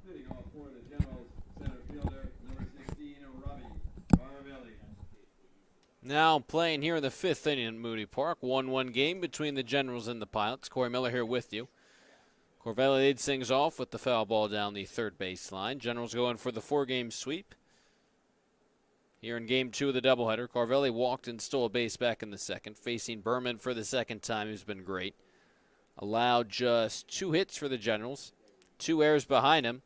Hitting off for the Generals, center fielder, number 16, Robbie Carvelli. Now playing here in the 5th inning at Moody Park. 1-1 game between the Generals and the Pilots. Corey Miller here with you. Carvelli leads things off with the foul ball down the 3rd baseline. Generals going for the 4-game sweep. Here in Game 2 of the doubleheader, Carvelli walked and stole a base back in the 2nd, facing Berman for the 2nd time, who's been great. Allowed just 2 hits for the Generals, 2 errors behind him.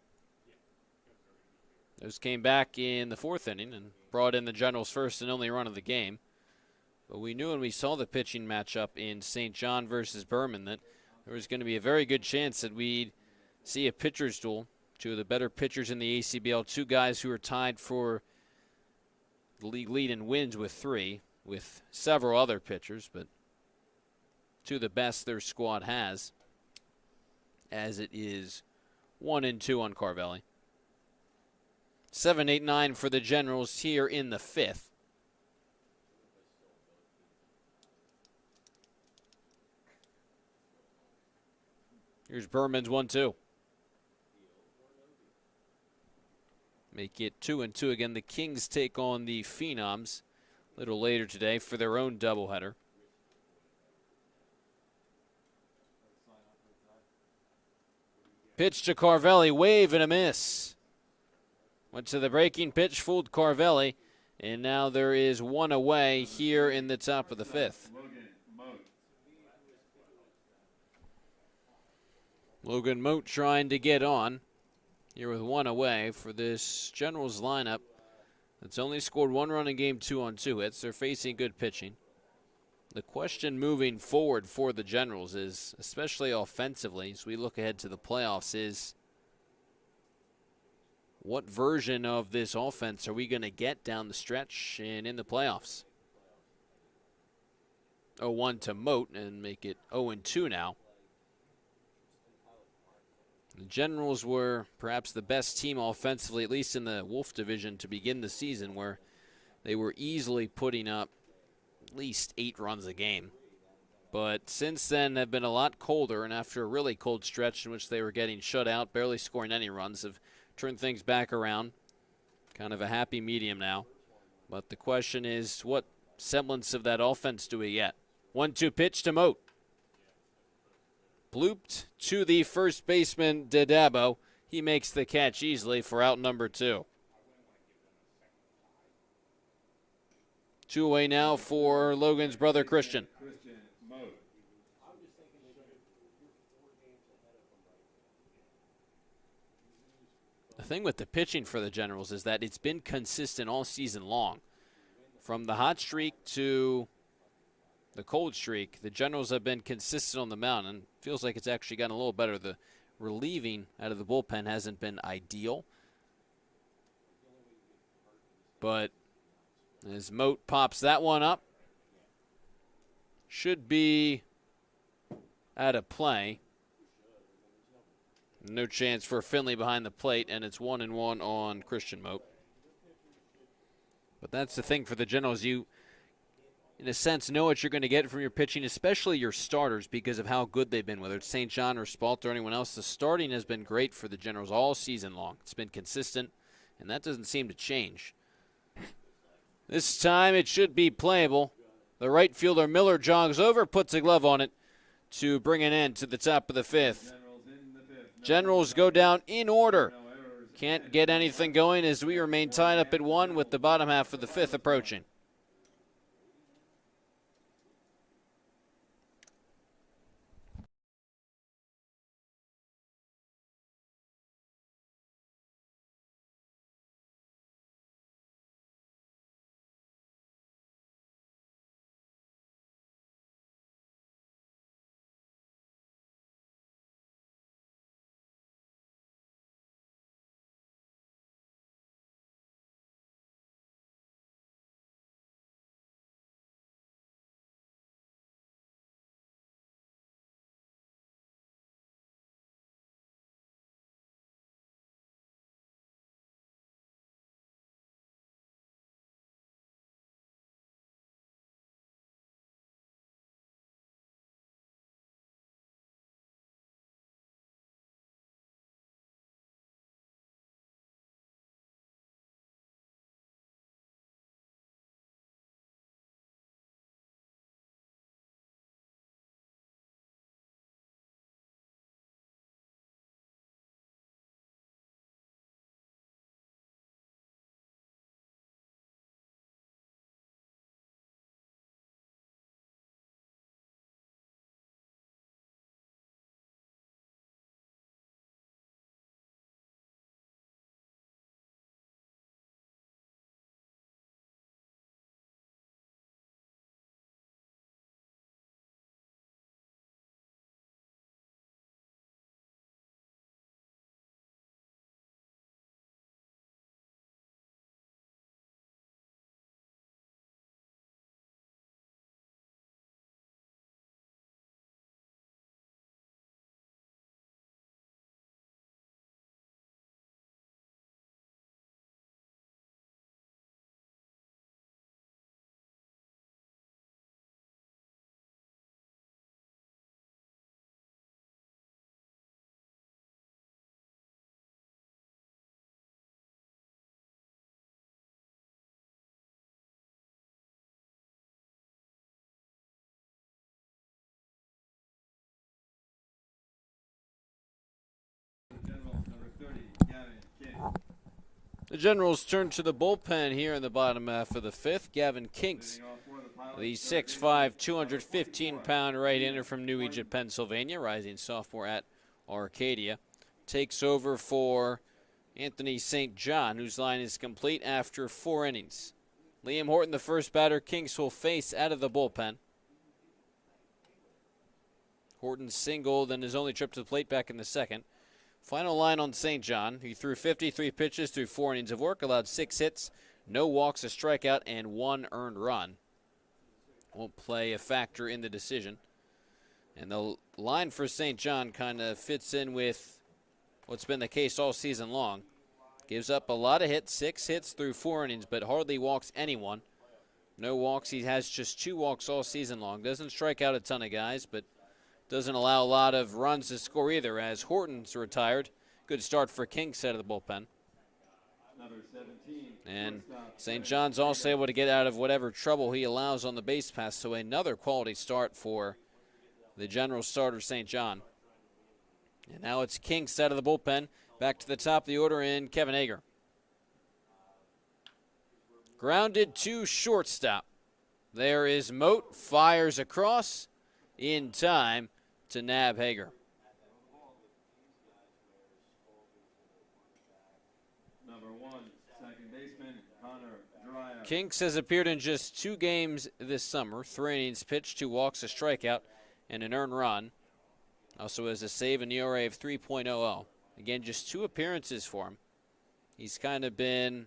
Those came back in the 4th inning and brought in the Generals' first and only run of the game. But we knew when we saw the pitching matchup in St. John versus Berman that there was going to be a very good chance that we'd see a pitcher's duel. Two of the better pitchers in the ACBL, two guys who are tied for the league lead in wins with 3, with several other pitchers, but two of the best their squad has, as it is 1-2 on Carvelli. 7-8-9 for the Generals here in the 5th. Here's Berman's 1-2. Make it 2-2 again. The Kings take on the Phenoms a little later today for their own doubleheader. Pitch to Carvelli, wave and a miss. Went to the breaking pitch, fooled Carvelli, and now there is one away here in the top of the 5th. Logan Moat trying to get on here with one away for this Generals lineup that's only scored 1 run in game 2 on 2 hits. They're facing good pitching. The question moving forward for the Generals is, especially offensively, as we look ahead to the playoffs, is what version of this offense are we going to get down the stretch and in the playoffs? 0-1 to Moat and make it 0-2 now. The Generals were perhaps the best team offensively, at least in the Wolf division, to begin the season, where they were easily putting up at least 8 runs a game. But since then, have been a lot colder, and after a really cold stretch in which they were getting shut out, barely scoring any runs, have turned things back around. Kind of a happy medium now. But the question is, what semblance of that offense do we get? 1-2 pitch to Moat. Blooped to the first baseman, Dedabo. He makes the catch easily for out number 2. 2 away now for Logan's brother, Christian. The thing with the pitching for the Generals is that it's been consistent all season long. From the hot streak to the cold streak, the Generals have been consistent on the mound, and feels like it's actually gotten a little better. The relieving out of the bullpen hasn't been ideal. But as Moat pops that one up, should be out of play. No chance for Finley behind the plate, and it's 1-1 on Christian Moat. But that's the thing for the Generals. You, in a sense, know what you're going to get from your pitching, especially your starters, because of how good they've been, whether it's St. John or Spalt or anyone else. The starting has been great for the Generals all season long. It's been consistent, and that doesn't seem to change. This time it should be playable. The right fielder Miller jogs over, puts a glove on it to bring an end to the top of the 5th. Generals go down in order. Can't get anything going as we remain tied up at 1 with the bottom half of the 5th approaching. The Generals turn to the bullpen here in the bottom half of the fifth. Gavin Kinks, the 6'5", 215-pound right-hander from New Egypt, Pennsylvania, rising sophomore at Arcadia, takes over for Anthony St. John, whose line is complete after 4 innings. Liam Horton, the first batter, Kinks will face out of the bullpen. Horton singled in his only trip to the plate back in the second. Final line on St. John. He threw 53 pitches through 4 innings of work, allowed 6 hits, no walks, a strikeout, and 1 earned run. Won't play a factor in the decision. And the line for St. John kind of fits in with what's been the case all season long. Gives up a lot of hits, 6 hits through 4 innings, but hardly walks anyone. No walks. He has just 2 walks all season long. Doesn't strike out a ton of guys, but doesn't allow a lot of runs to score either, as Horton's retired. Good start for Kinks out of the bullpen. Number 17, and St. John's also able to get out of whatever trouble he allows on the base pass, so another quality start for the General starter, St. John. And now it's Kinks out of the bullpen. Back to the top of the order in Kevin Hager. Grounded to shortstop. There is Moat, fires across in time to nab Hager. Number 1, second baseman, Connor Dreyer. Kinks has appeared in just 2 games this summer. 3 innings pitched, 2 walks, a strikeout, and an earned run. Also has a save and ERA of 3.00. Again, just 2 appearances for him. He's kind of been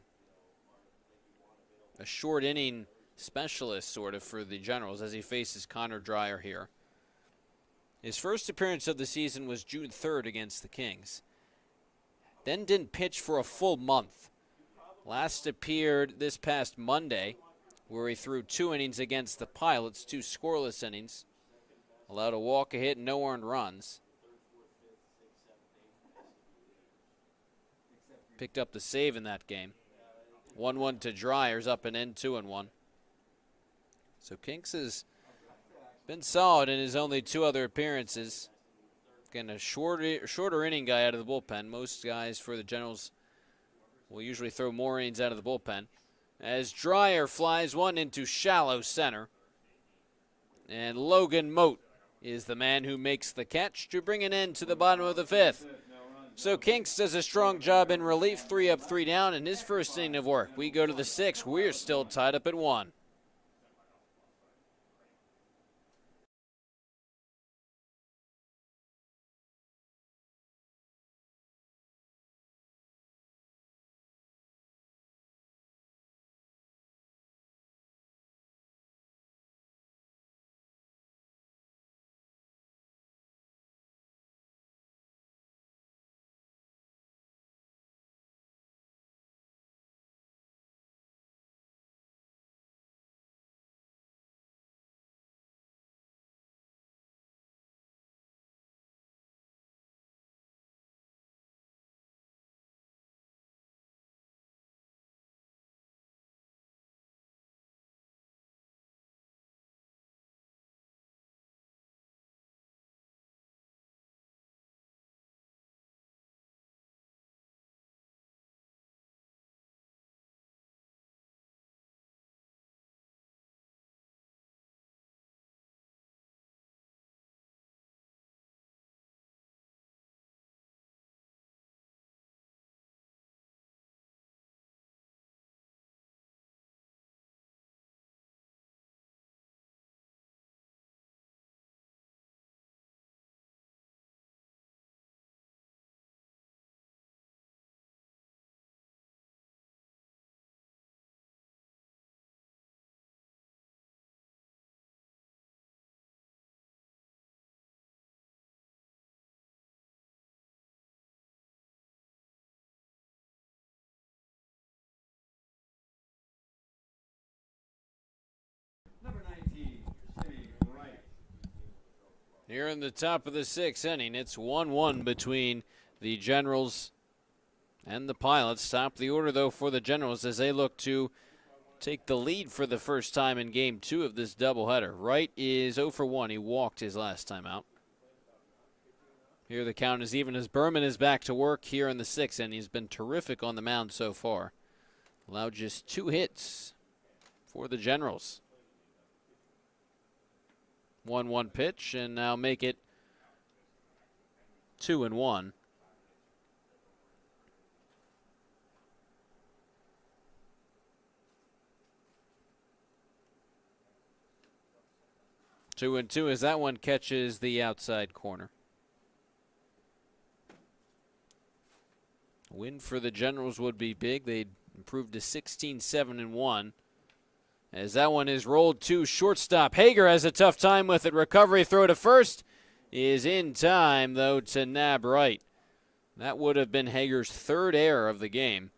a short inning specialist, sort of, for the Generals as he faces Connor Dreyer here. His first appearance of the season was June 3rd against the Kings. Then didn't pitch for a full month. Last appeared this past Monday, where he threw 2 innings against the Pilots, 2 scoreless innings. Allowed a walk, a hit, no earned runs. Picked up the save in that game. 1-1 to Dryers, up and in, 2-1. So Kinks has been solid in his only 2 other appearances. Again, a shorter inning guy out of the bullpen. Most guys for the Generals will usually throw more innings out of the bullpen. As Dreyer flies one into shallow center. And Logan Moat is the man who makes the catch to bring an end to the bottom of the 5th. So Kinks does a strong job in relief, 3 up, 3 down in his first inning of work. We go to the 6th. We're still tied up at 1. Number 19, Jimmy Wright. Here in the top of the 6th inning, it's 1-1 between the Generals and the Pilots. Top of the order, though, for the Generals as they look to take the lead for the first time in Game 2 of this doubleheader. Wright is 0 for 1. He walked his last time out. Here the count is even as Berman is back to work here in the sixth, and he's been terrific on the mound so far. Allowed just 2 hits for the Generals. 1-1 pitch, and now make it 2-1. Two and two as that one catches the outside corner. A win for the Generals would be big. They'd improve to 16-7-1. As that one is rolled to shortstop. Hager has a tough time with it. Recovery throw to first is in time, though, to nab right. That would have been Hager's 3rd error of the game.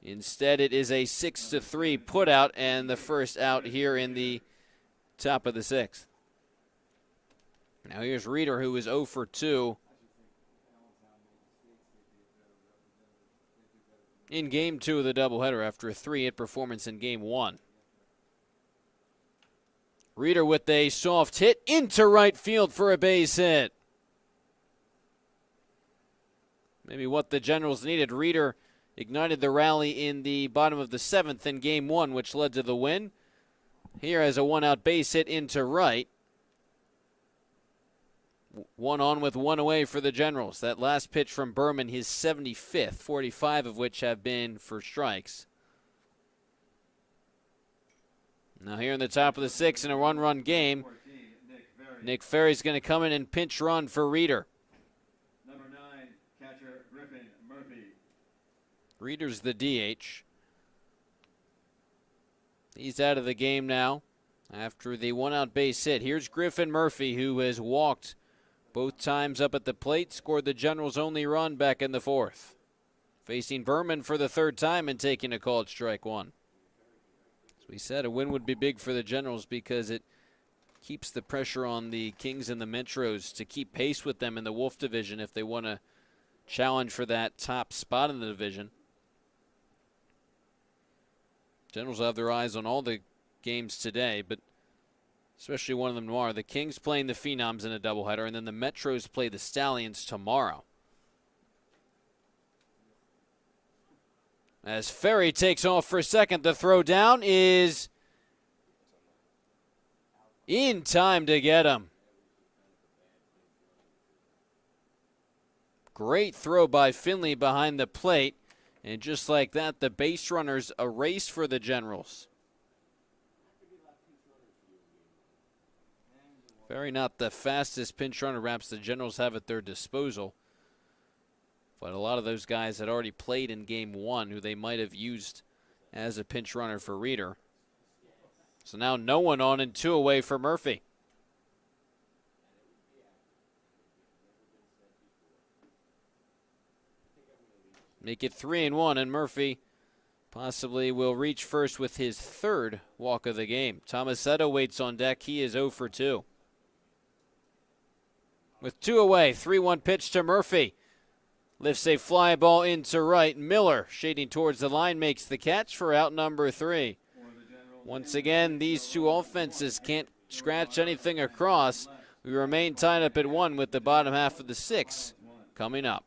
Instead, it is a 6-3 putout and the first out here in the top of the 6th. Now here's Reeder, who is 0 for 2 in Game 2 of the doubleheader after a 3-hit performance in Game 1. Reeder with a soft hit into right field for a base hit. Maybe what the Generals needed. Reeder ignited the rally in the bottom of the 7th in Game 1, which led to the win. Here as a 1-out base hit into right. 1 on with 1 away for the Generals. That last pitch from Berman, his 75th, 45 of which have been for strikes. Now here in the top of the 6th in a one-run game, Nick Ferry's going to come in and pinch run for Reeder. Number 9, catcher Griffin Murphy. Reeder's the DH. He's out of the game now after the 1-out base hit. Here's Griffin Murphy, who has walked both times up at the plate, scored the Generals' only run back in the 4th. Facing Berman for the 3rd time and taking a called strike 1. As we said, a win would be big for the Generals because it keeps the pressure on the Kings and the Metros to keep pace with them in the Wolf division if they want to challenge for that top spot in the division. Generals have their eyes on all the games today, but especially one of them tomorrow. The Kings playing the Phenoms in a doubleheader, and then the Metros play the Stallions tomorrow. As Ferry takes off for second, the throw down is in time to get him. Great throw by Finley behind the plate. And just like that, the base runners a race for the Generals. Ferry not the fastest pinch runner perhaps the Generals have at their disposal. But a lot of those guys had already played in Game 1 who they might have used as a pinch runner for Reeder. So now no one on and 2 away for Murphy. Make it 3-1, and Murphy possibly will reach first with his 3rd walk of the game. Tomasetto waits on deck. He is 0 for 2. With 2 away, 3-1 pitch to Murphy. Lifts a fly ball into right. Miller, shading towards the line, makes the catch for out number 3. Once again, these two offenses can't scratch anything across. We remain tied up at 1 with the bottom half of the 6th coming up.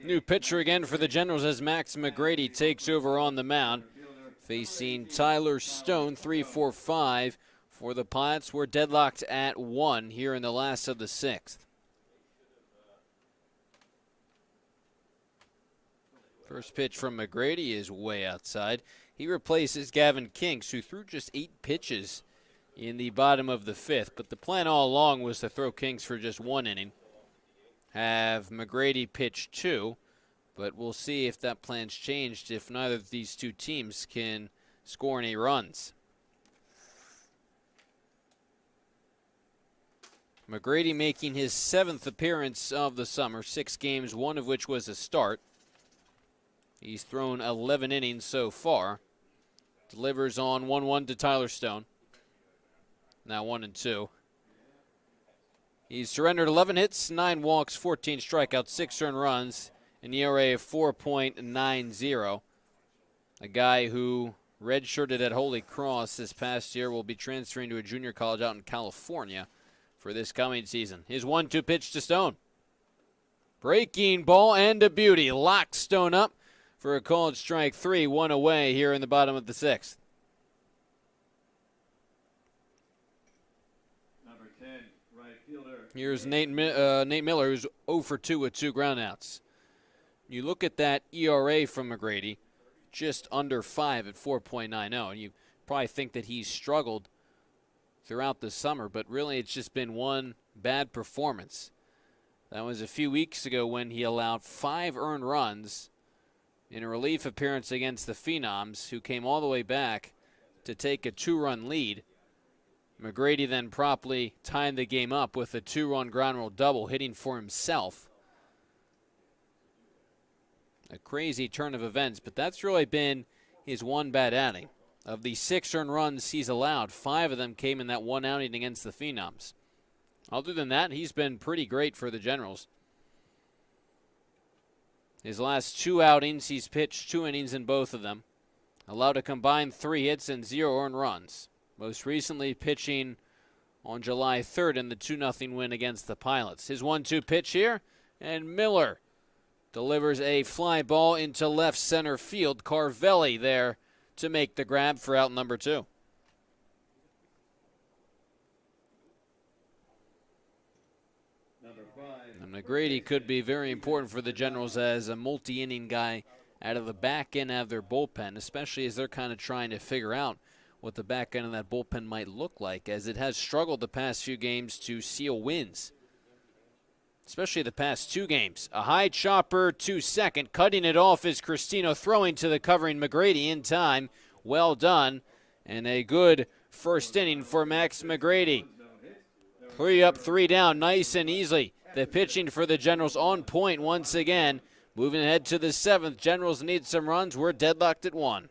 New pitcher again for the Generals as Max McGrady takes over on the mound. Facing Tyler Stone, 3-4-5 for the Pilots. We're deadlocked at 1 here in the last of the 6th. First pitch from McGrady is way outside. He replaces Gavin Kinks, who threw just 8 pitches in the bottom of the 5th. But the plan all along was to throw Kinks for just 1 inning. Have McGrady pitch 2. But we'll see if that plan's changed if neither of these two teams can score any runs. McGrady making his 7th appearance of the summer, 6 games, 1 of which was a start. He's thrown 11 innings so far. Delivers on 1-1 to Tyler Stone. Now 1-2. He's surrendered 11 hits, 9 walks, 14 strikeouts, 6 earned runs. An ERA of 4.90. A guy who redshirted at Holy Cross this past year will be transferring to a junior college out in California for this coming season. His 1-2 pitch to Stone. Breaking ball and a beauty. Locks Stone up for a called strike 3, 1 away here in the bottom of the 6th. Number 10, right fielder. Here's Nate Miller, who's 0 for 2 with 2 groundouts. You look at that ERA from McGrady, just under 5 at 4.90, and you probably think that he's struggled throughout the summer, but really it's just been one bad performance. That was a few weeks ago when he allowed 5 earned runs in a relief appearance against the Phenoms, who came all the way back to take a 2-run lead. McGrady then promptly tied the game up with a 2-run ground rule double, hitting for himself. A crazy turn of events, but that's really been his one bad outing. Of the 6 earned runs he's allowed, 5 of them came in that one outing against the Phenoms. Other than that, he's been pretty great for the Generals. His last 2 outings, he's pitched 2 innings in both of them. Allowed a combined 3 hits and 0 earned runs. Most recently pitching on July 3rd in the 2-0 win against the Pilots. His 1-2 pitch here, and Miller delivers a fly ball into left center field. Carvelli there to make the grab for out number 2. Number 5. And McGrady could be very important for the Generals as a multi-inning guy out of the back end of their bullpen, especially as they're kind of trying to figure out what the back end of that bullpen might look like, as it has struggled the past few games to seal wins. Especially the past 2 games. A high chopper to second. Cutting it off is Cristino, throwing to the covering McGrady in time. Well done. And a good first inning for Max McGrady. 3 up, 3 down. Nice and easily. The pitching for the Generals on point once again. Moving ahead to the 7th. Generals need some runs. We're deadlocked at 1.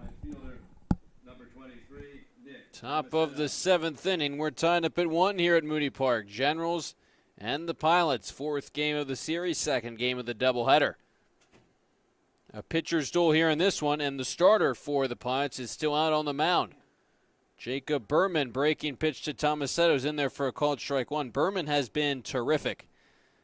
Right fielder, number 23, Nick. Top of the 7th inning. We're tied up at 1 here at Moody Park. Generals and the Pilots. 4th game of the series, 2nd game of the doubleheader. A pitcher's duel here in this one, and the starter for the Pilots is still out on the mound. Jacob Berman, breaking pitch to Tomasetto, is in there for a called strike one. Berman has been terrific.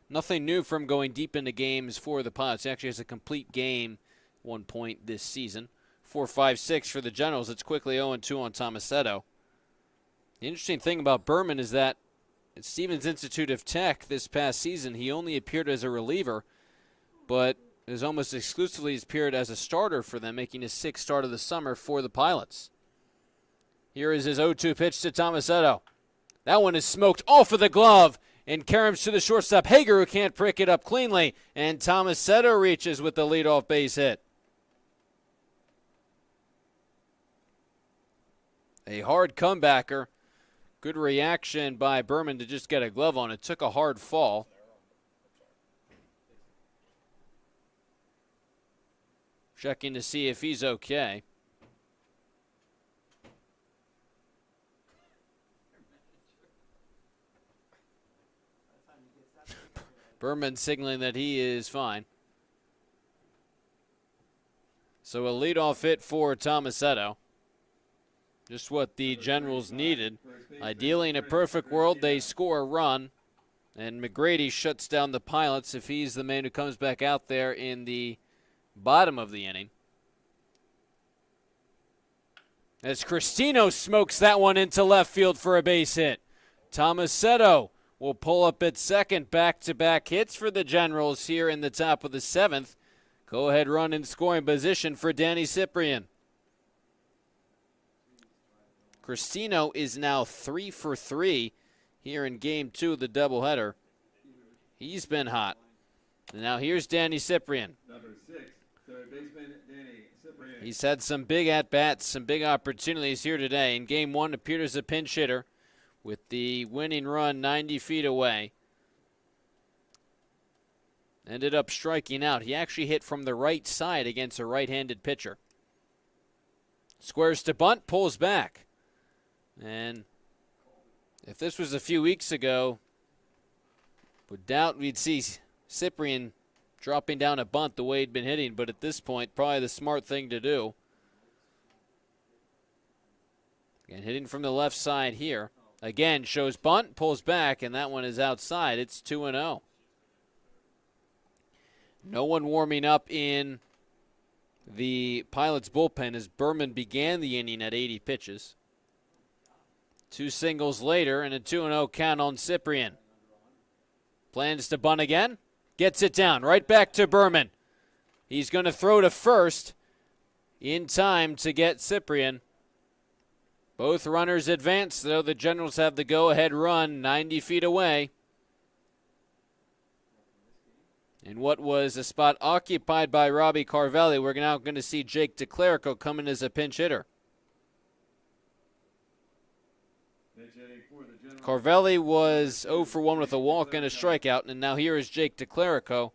Nothing new from going deep into games for the Pilots. He actually has a complete game, 1 point this season. 4-5-6 for the Generals. It's quickly 0-2 on Tomasetto. The interesting thing about Berman is that at Stevens Institute of Tech this past season, he only appeared as a reliever, but has almost exclusively appeared as a starter for them, making his 6th start of the summer for the Pilots. Here is his 0-2 pitch to Tomasetto. That one is smoked off of the glove and caroms to the shortstop, Hager, who can't pick it up cleanly, and Tomasetto reaches with the leadoff base hit. A hard comebacker. Good reaction by Berman to just get a glove on it. Took a hard fall. Checking to see if he's okay. Berman signaling that he is fine. So a leadoff hit for Tomasetto. Just what the Generals needed. Ideally, in a perfect world, they score a run, and McGrady shuts down the Pilots if he's the man who comes back out there in the bottom of the inning. As Cristino smokes that one into left field for a base hit. Tomasetto will pull up at second. Back-to-back hits for the Generals here in the top of the 7th. Go-ahead run in scoring position for Danny Cyprian. Cristino is now 3 for 3 here in Game 2 of the doubleheader. He's been hot. And now here's Danny Cyprian. Number 6, third baseman, Danny Cyprian. He's had some big at-bats, some big opportunities here today. In Game 1, appeared as a pinch hitter with the winning run 90 feet away. Ended up striking out. He actually hit from the right side against a right-handed pitcher. Squares to bunt, pulls back. And if this was a few weeks ago, would doubt we'd see Cyprian dropping down a bunt the way he'd been hitting, but at this point, probably the smart thing to do. Again, hitting from the left side here. Again, shows bunt, pulls back, and that one is outside. It's 2-0. No one warming up in the Pilots bullpen as Berman began the inning at 80 pitches. 2 singles later and a 2-0 count on Cyprian. Plans to bunt again. Gets it down. Right back to Berman. He's going to throw to first in time to get Cyprian. Both runners advance, though. The Generals have the go-ahead run 90 feet away. In what was a spot occupied by Robbie Carvelli, we're now going to see Jake DeClerico come in as a pinch hitter. Carvelli was 0 for 1 with a walk and a strikeout, and now here is Jake DeClerico,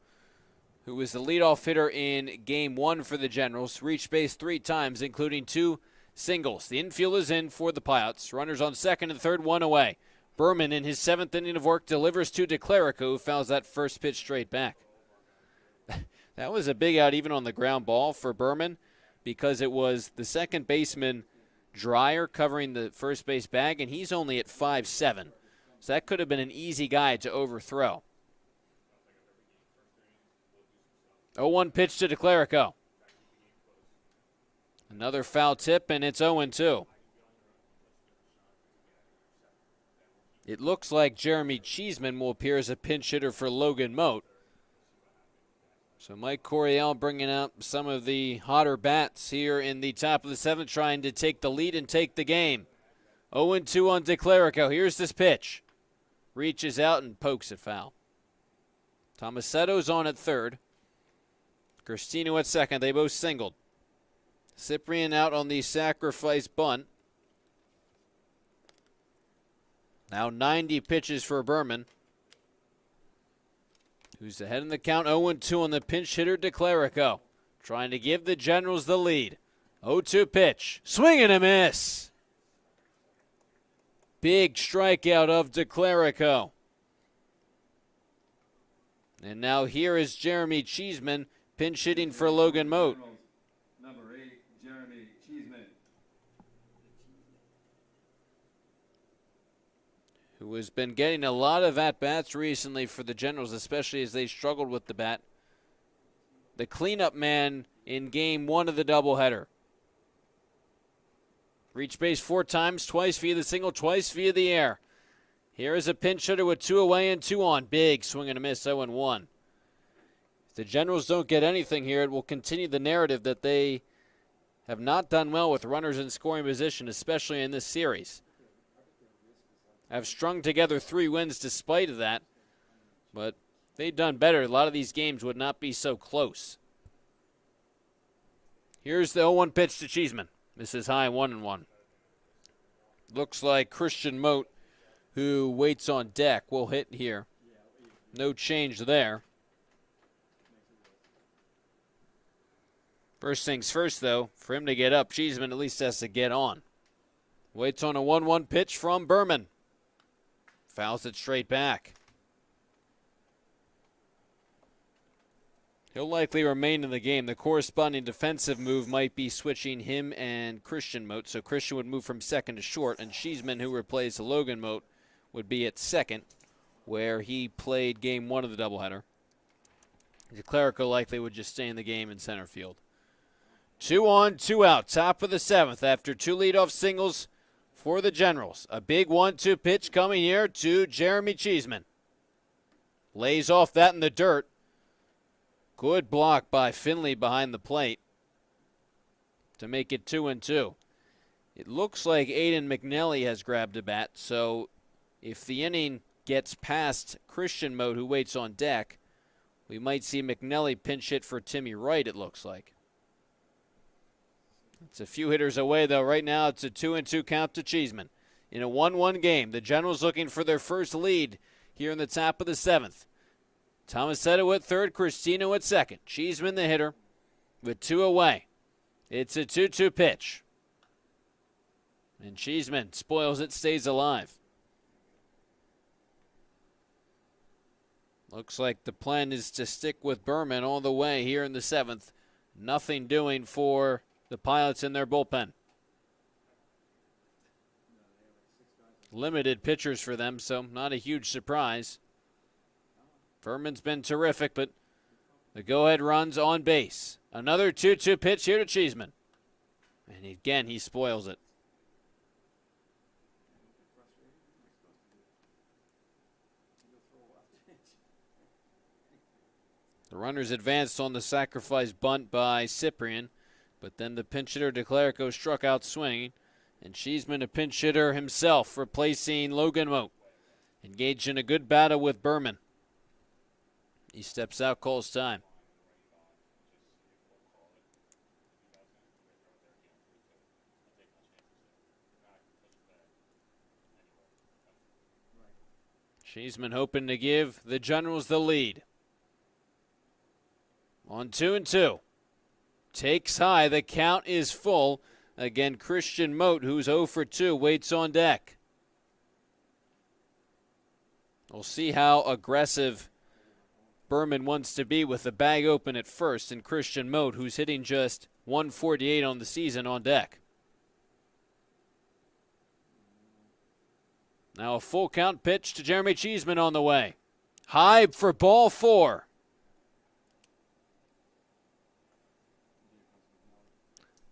who was the leadoff hitter in Game 1 for the Generals. Reached base 3 times, including 2 singles. The infield is in for the Pilots. Runners on second and third, 1 away. Berman, in his 7th inning of work, delivers to DeClerico, who fouls that first pitch straight back. That was a big out even on the ground ball for Berman because it was the second baseman, Dreyer, covering the first base bag, and he's only at 5'7". So that could have been an easy guy to overthrow. 0-1 pitch to DeClerico. Another foul tip, and it's 0-2. It looks like Jeremy Cheeseman will appear as a pinch hitter for Logan Moat. So Mike Coryell bringing out some of the hotter bats here in the top of the 7th, trying to take the lead and take the game. 0-2 on DeClerico. Here's this pitch. Reaches out and pokes it foul. Tomasetto's on at third. Cristino at second. They both singled. Cyprian out on the sacrifice bunt. Now 90 pitches for Berman, who's ahead in the count. 0-2 on the pinch hitter DeClerico, trying to give the Generals the lead. 0-2 pitch. Swing and a miss. Big strikeout of DeClerico. And now here is Jeremy Cheeseman pinch hitting for Logan Moat. Number 8, Jeremy Cheeseman. Who has been getting a lot of at-bats recently for the Generals, especially as they struggled with the bat. The cleanup man in game 1 of the doubleheader. Reached base 4 times, twice via the single, twice via the air. Here is a pinch hitter with 2 away and 2 on. Big swing and a miss, 0-1. If the Generals don't get anything here, it will continue the narrative that they have not done well with runners in scoring position, especially in this series. Have strung together 3 wins despite of that, but if they'd done better, a lot of these games would not be so close. Here's the 0-1 pitch to Cheeseman. This is high, 1-1. Looks like Christian Moat, who waits on deck, will hit here. No change there. First things first, though, for him to get up, Cheeseman at least has to get on. Waits on a 1-1 pitch from Berman. Fouls it straight back. He'll likely remain in the game. The corresponding defensive move might be switching him and Christian Moat. So Christian would move from second to short, and Cheeseman, who replaced Logan Moat, would be at second, where he played game 1 of the doubleheader. DeClerico likely would just stay in the game in center field. 2 on, 2 out, top of the 7th after 2 leadoff singles for the Generals. A big 1-2 pitch coming here to Jeremy Cheeseman. Lays off that in the dirt. Good block by Finley behind the plate to make it 2-2. It looks like Aiden McNally has grabbed a bat, so if the inning gets past Christian Moat, who waits on deck, we might see McNally pinch hit for Timmy Wright, it looks like. It's a few hitters away, though. Right now it's a 2-2 count to Cheeseman. In a 1-1 game, the Generals looking for their first lead here in the top of the 7th. Tomasetto at third, Cristino at second. Cheeseman the hitter with 2 away. It's a 2-2 pitch. And Cheeseman spoils it, stays alive. Looks like the plan is to stick with Berman all the way here in the 7th. Nothing doing for the Pilots in their bullpen. Limited pitchers for them, so not a huge surprise. Berman's been terrific, but the go-ahead runs on base. Another 2-2 pitch here to Cheeseman. And again, he spoils it. The runners advanced on the sacrifice bunt by Cyprian, but then the pinch hitter DeClerico struck out swinging, and Cheeseman, a pinch hitter himself, replacing Logan Moat. Engaged in a good battle with Berman. He steps out, calls time. Cheeseman hoping to give the Generals the lead. On 2-2. Takes high. The count is full. Again, Christian Moat, who's 0 for 2, waits on deck. We'll see how aggressive Berman wants to be with the bag open at first, and Christian Moat, who's hitting just 148 on the season, on deck. Now a full count pitch to Jeremy Cheeseman on the way. High for ball 4.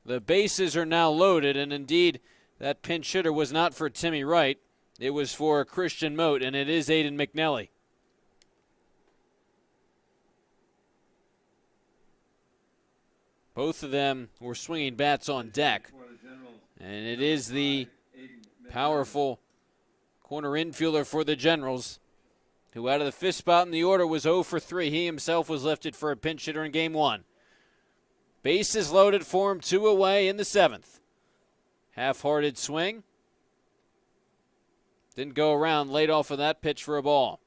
The bases are now loaded, and indeed, that pinch hitter was not for Timmy Wright. It was for Christian Moat, and it is Aiden McNally. Both of them were swinging bats on deck, and it is the powerful corner infielder for the Generals, who out of the fifth spot in the order was 0 for 3. He himself was lifted for a pinch hitter in game 1. Bases loaded for him, 2 away in the 7th. Half-hearted swing. Didn't go around, laid off of that pitch for a ball.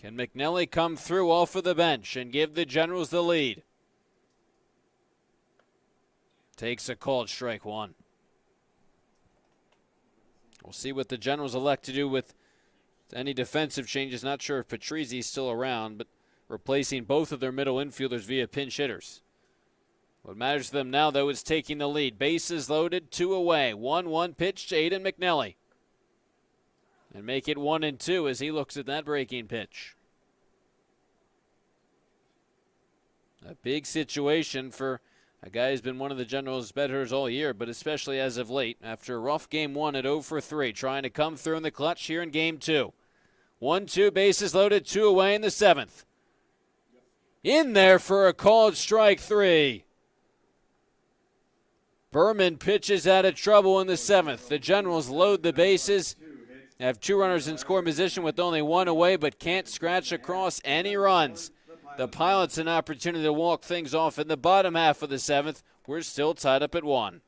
Can McNelly come through off of the bench and give the Generals the lead? Takes a called strike one. We'll see what the Generals elect to do with any defensive changes. Not sure if Patrizzi's still around, but replacing both of their middle infielders via pinch hitters. What matters to them now, though, is taking the lead. Bases loaded, 2 away. 1-1 pitch to Aiden McNelly. And make it 1-2 as he looks at that breaking pitch. A big situation for a guy who's been one of the Generals' better hitters all year, but especially as of late, after a rough game 1 at 0 for 3, trying to come through in the clutch here in game 2. 1-2, bases loaded, 2 away in the 7th. In there for a called strike 3. Berman pitches out of trouble in the 7th. The Generals load the bases, have 2 runners in scoring position with only 1 away, but can't scratch across any runs. The Pilots an opportunity to walk things off in the bottom half of the 7th. We're still tied up at 1.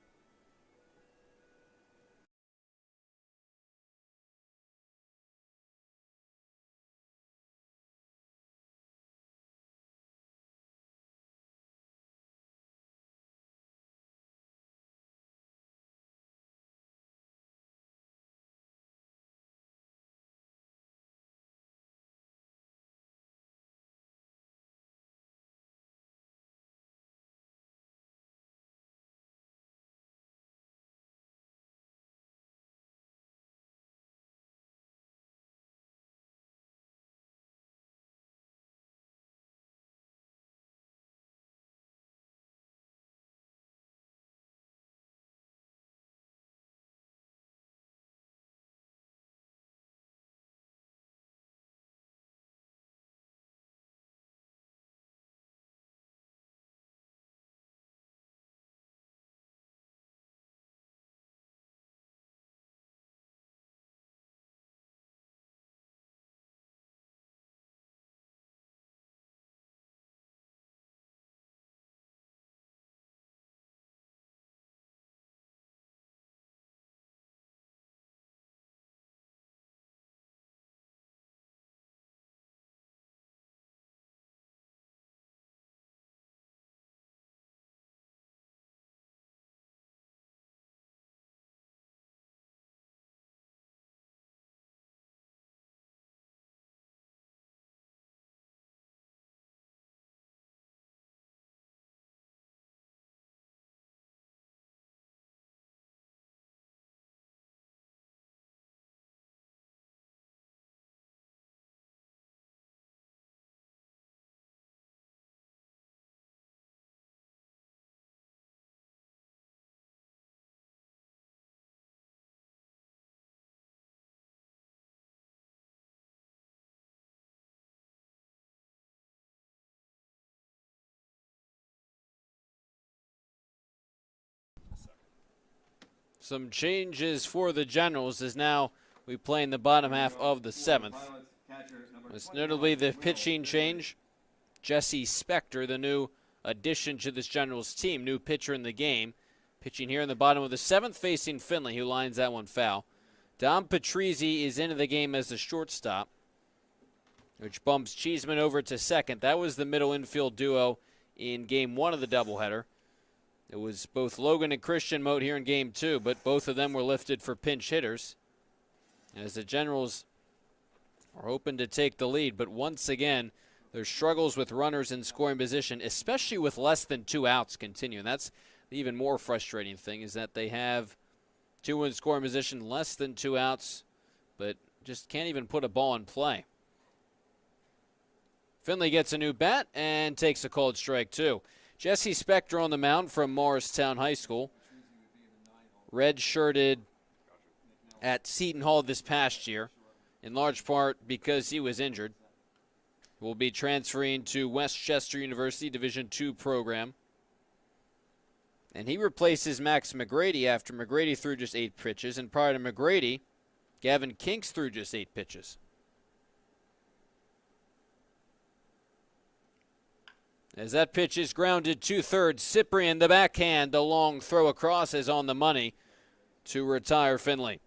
Some changes for the Generals as now we play in the bottom half of the 7th. Most notably the pitching change. Jesse Spector, the new addition to this Generals team, new pitcher in the game. Pitching here in the bottom of the 7th facing Finley, who lines that one foul. Dom Patrizzi is into the game as the shortstop, which bumps Cheeseman over to second. That was the middle infield duo in game 1 of the doubleheader. It was both Logan and Christian Mote here in game 2, but both of them were lifted for pinch hitters. As the Generals are hoping to take the lead, but once again, their struggles with runners in scoring position, especially with less than 2 outs, continue. And that's the even more frustrating thing, is that they have 2 in scoring position, less than 2 outs, but just can't even put a ball in play. Finley gets a new bat and takes a called strike 2. Jesse Spector on the mound from Morristown High School. Red-shirted at Seton Hall this past year, in large part because he was injured. Will be transferring to Westchester University Division II program. And he replaces Max McGrady after McGrady threw just 8 pitches. And prior to McGrady, Gavin Kinks threw just 8 pitches. As that pitch is grounded 2/3, Cyprian, the backhand, the long throw across is on the money to retire Finley.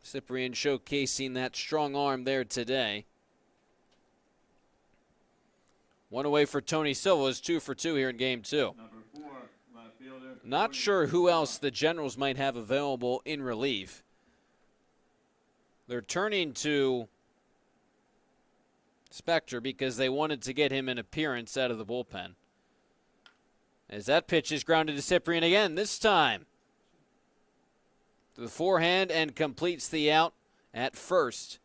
Cyprian showcasing that strong arm there today. One away for Tony Silva is 2 for 2 here in game 2. Number 4, left fielder. Not sure who else the Generals might have available in relief. They're turning to Spector because they wanted to get him an appearance out of the bullpen. As that pitch is grounded to Cyprian again, this time to the forehand and completes the out at first.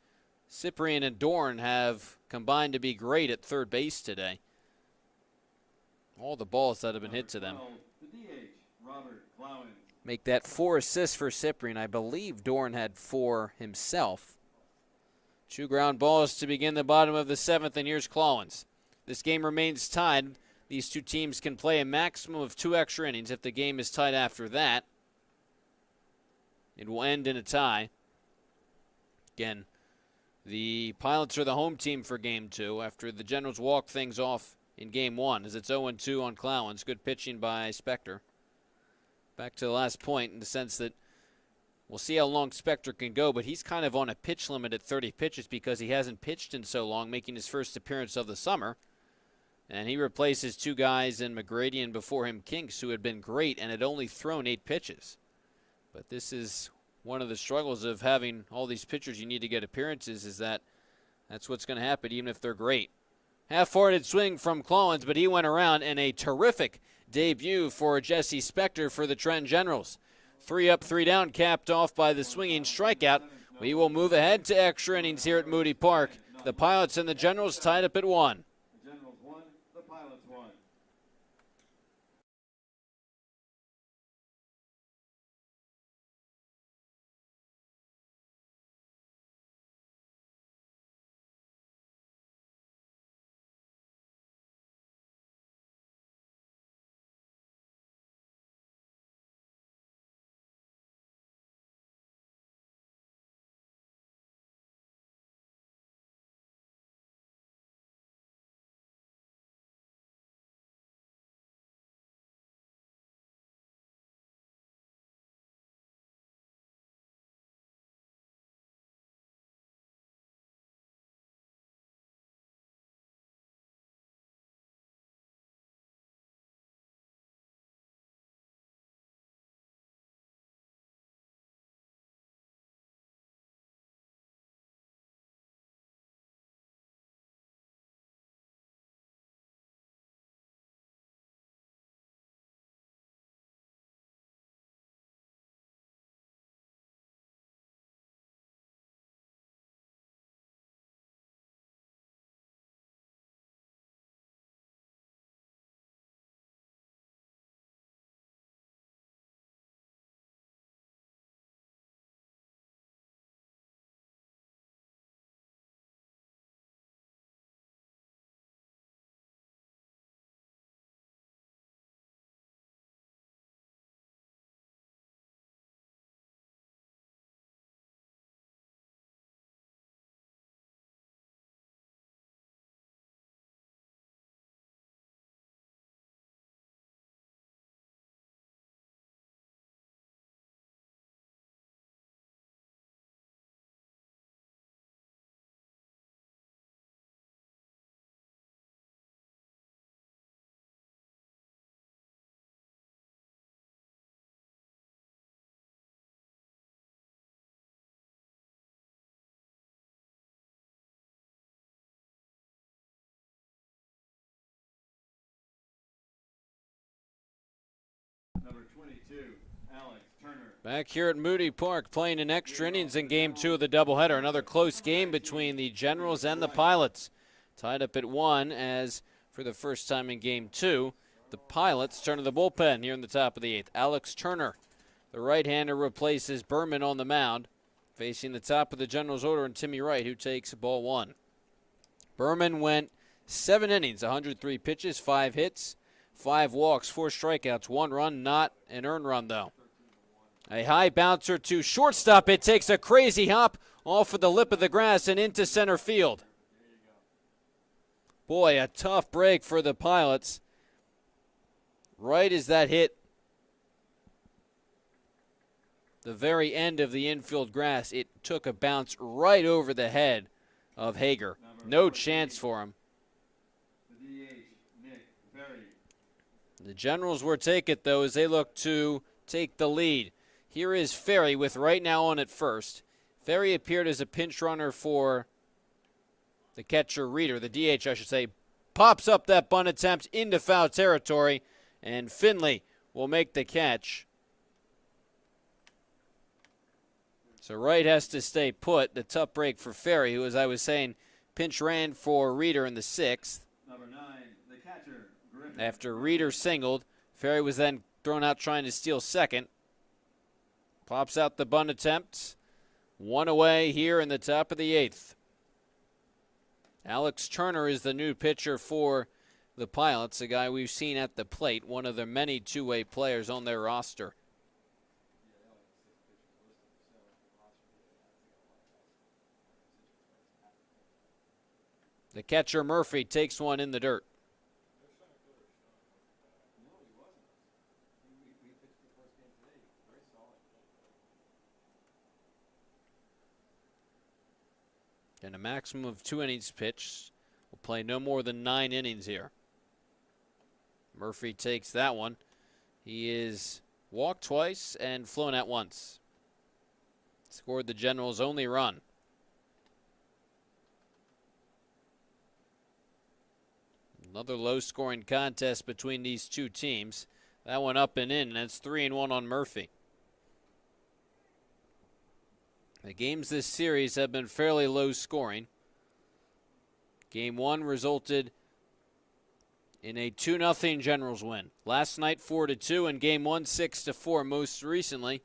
Cyprian and Dorn have combined to be great at third base today. All the balls that have been hit to them. The DH, Robert Clowens. Make that 4 assists for Cyprian. I believe Dorn had 4 himself. 2 ground balls to begin the bottom of the 7th, and here's Clowens. This game remains tied. These two teams can play a maximum of 2 extra innings. If the game is tied after that, it will end in a tie. Again, the Pilots are the home team for game 2 after the Generals walked things off in game 1 as it's 0-2 on Clowens. Good pitching by Spector. Back to the last point in the sense that we'll see how long Spector can go, but he's kind of on a pitch limit at 30 pitches because he hasn't pitched in so long, making his first appearance of the summer. And he replaces 2 guys in McGrady and before him Kinks, who had been great and had only thrown 8 pitches. But this is one of the struggles of having all these pitchers you need to get appearances, is that's what's going to happen even if they're great. Half-hearted swing from Clowens, but he went around, and a terrific debut for Jesse Spector for the Trenton Generals. 3 up, 3 down, capped off by the swinging strikeout. We will move ahead to extra innings here at Moody Park. The Pilots and the Generals tied up at 1. The Generals 1, the Pilots 1. Number 22, Alex Turner. Back here at Moody Park playing in extra innings in game 2 of the doubleheader. Another close game between the Generals and the Pilots. Tied up at 1 as for the first time in game 2, the Pilots turn to the bullpen here in the top of the 8th. Alex Turner, the right-hander, replaces Berman on the mound. Facing the top of the Generals order and Timmy Wright, who takes ball 1. Berman went 7 innings, 103 pitches, 5 hits, 5 walks, 4 strikeouts, 1 run, not an earned run though. A high bouncer to shortstop. It takes a crazy hop off of the lip of the grass and into center field. Boy, a tough break for the Pilots. Right as that hit the very end of the infield grass, it took a bounce right over the head of Hager. No chance for him. The DH, The Generals will take it, though, as they look to take the lead. Here is Ferry with right now on at first. Ferry appeared as a pinch runner for the catcher Reeder, the DH, I should say. Pops up that bunt attempt into foul territory, and Finley will make the catch. So Wright has to stay put. The tough break for Ferry, who, as I was saying, pinch ran for Reeder in the 6th. Number 9, the catcher, Griffin. After Reeder singled, Ferry was then thrown out trying to steal second. Pops out the bunt attempt. One away here in the top of the 8th. Alex Turner is the new pitcher for the Pilots, a guy we've seen at the plate, one of the many two-way players on their roster. The catcher Murphy takes one in the dirt. And a maximum of 2 innings pitched. Will play no more than 9 innings here. Murphy takes that one. He is walked twice and flown out once. Scored the Generals' only run. Another low-scoring contest between these two teams. That one up and in, and that's 3-1 on Murphy. The games this series have been fairly low-scoring. Game 1 resulted in a 2-0 Generals win. Last night 4-2, and Game 1 6-4 most recently.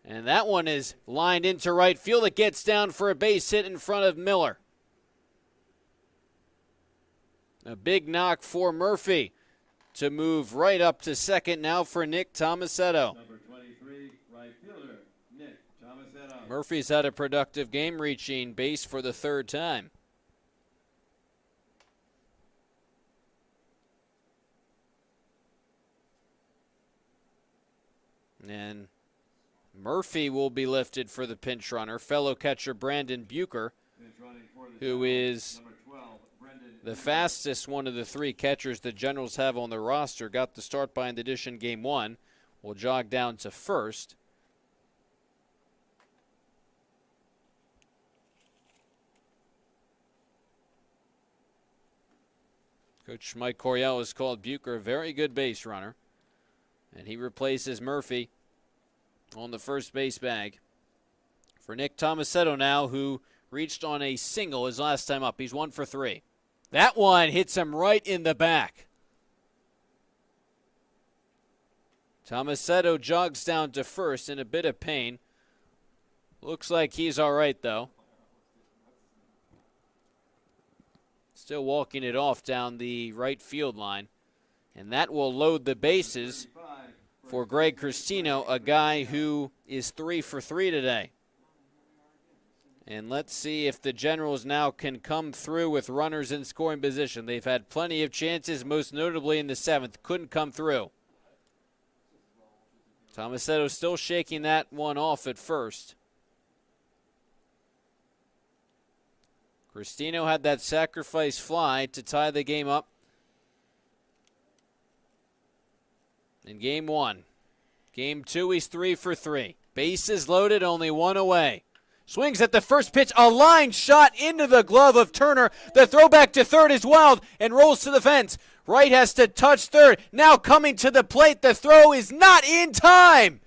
And that one is lined into right field. It gets down for a base hit in front of Miller. A big knock for Murphy to move right up to second now for Nick Tomasetto. Number 23, right fielder, Nick Tomasetto. Murphy's had a productive game, reaching base for the 3rd time. And Murphy will be lifted for the pinch runner, fellow catcher Brandon Bucher, who is number 12, the fastest one of the 3 catchers the Generals have on their roster. Got the start behind the dish in Game 1. Will jog down to first. Coach Mike Coryell has called Bucher a very good base runner. And he replaces Murphy on the first base bag. For Nick Tomasetto now, who reached on a single his last time up. He's 1 for 3. That one hits him right in the back. Tomasetto jogs down to first in a bit of pain. Looks like he's all right, though. Still walking it off down the right field line. And that will load the bases for Greg Cristino, a guy who is 3 for 3 today. And let's see if the Generals now can come through with runners in scoring position. They've had plenty of chances, most notably in the 7th. Couldn't come through. Tomasetto still shaking that one off at first. Cristino had that sacrifice fly to tie the game up in Game 1. Game 2, he's 3 for 3. Bases loaded, only 1 away. Swings at the first pitch, a line shot into the glove of Turner. The throw back to third is wild and rolls to the fence. Wright has to touch third. Now coming to the plate, the throw is not in time.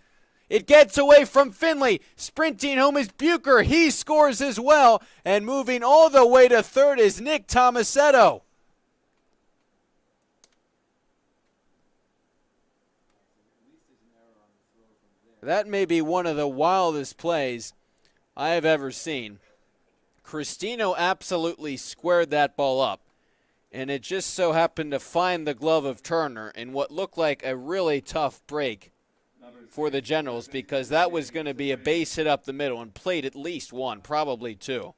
It gets away from Finley. Sprinting home is Bucher. He scores as well. And moving all the way to third is Nick Tomasetto. That may be one of the wildest plays I have ever seen. Cristino absolutely squared that ball up, and it just so happened to find the glove of Turner in what looked like a really tough break for the Generals, because that was going to be a base hit up the middle and played at least 1, probably 2.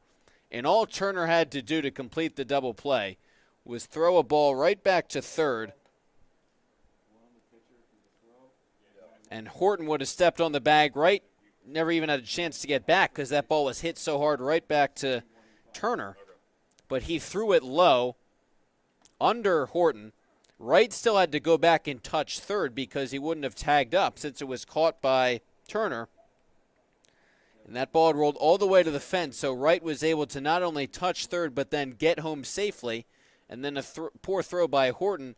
And all Turner had to do to complete the double play was throw a ball right back to third, and Horton would have stepped on the bag right. Never even had a chance to get back because that ball was hit so hard right back to Turner. But he threw it low under Horton, Wright still had to go back and touch third because he wouldn't have tagged up since it was caught by Turner. And that ball had rolled all the way to the fence, so Wright was able to not only touch third but then get home safely. And then a poor throw by Horton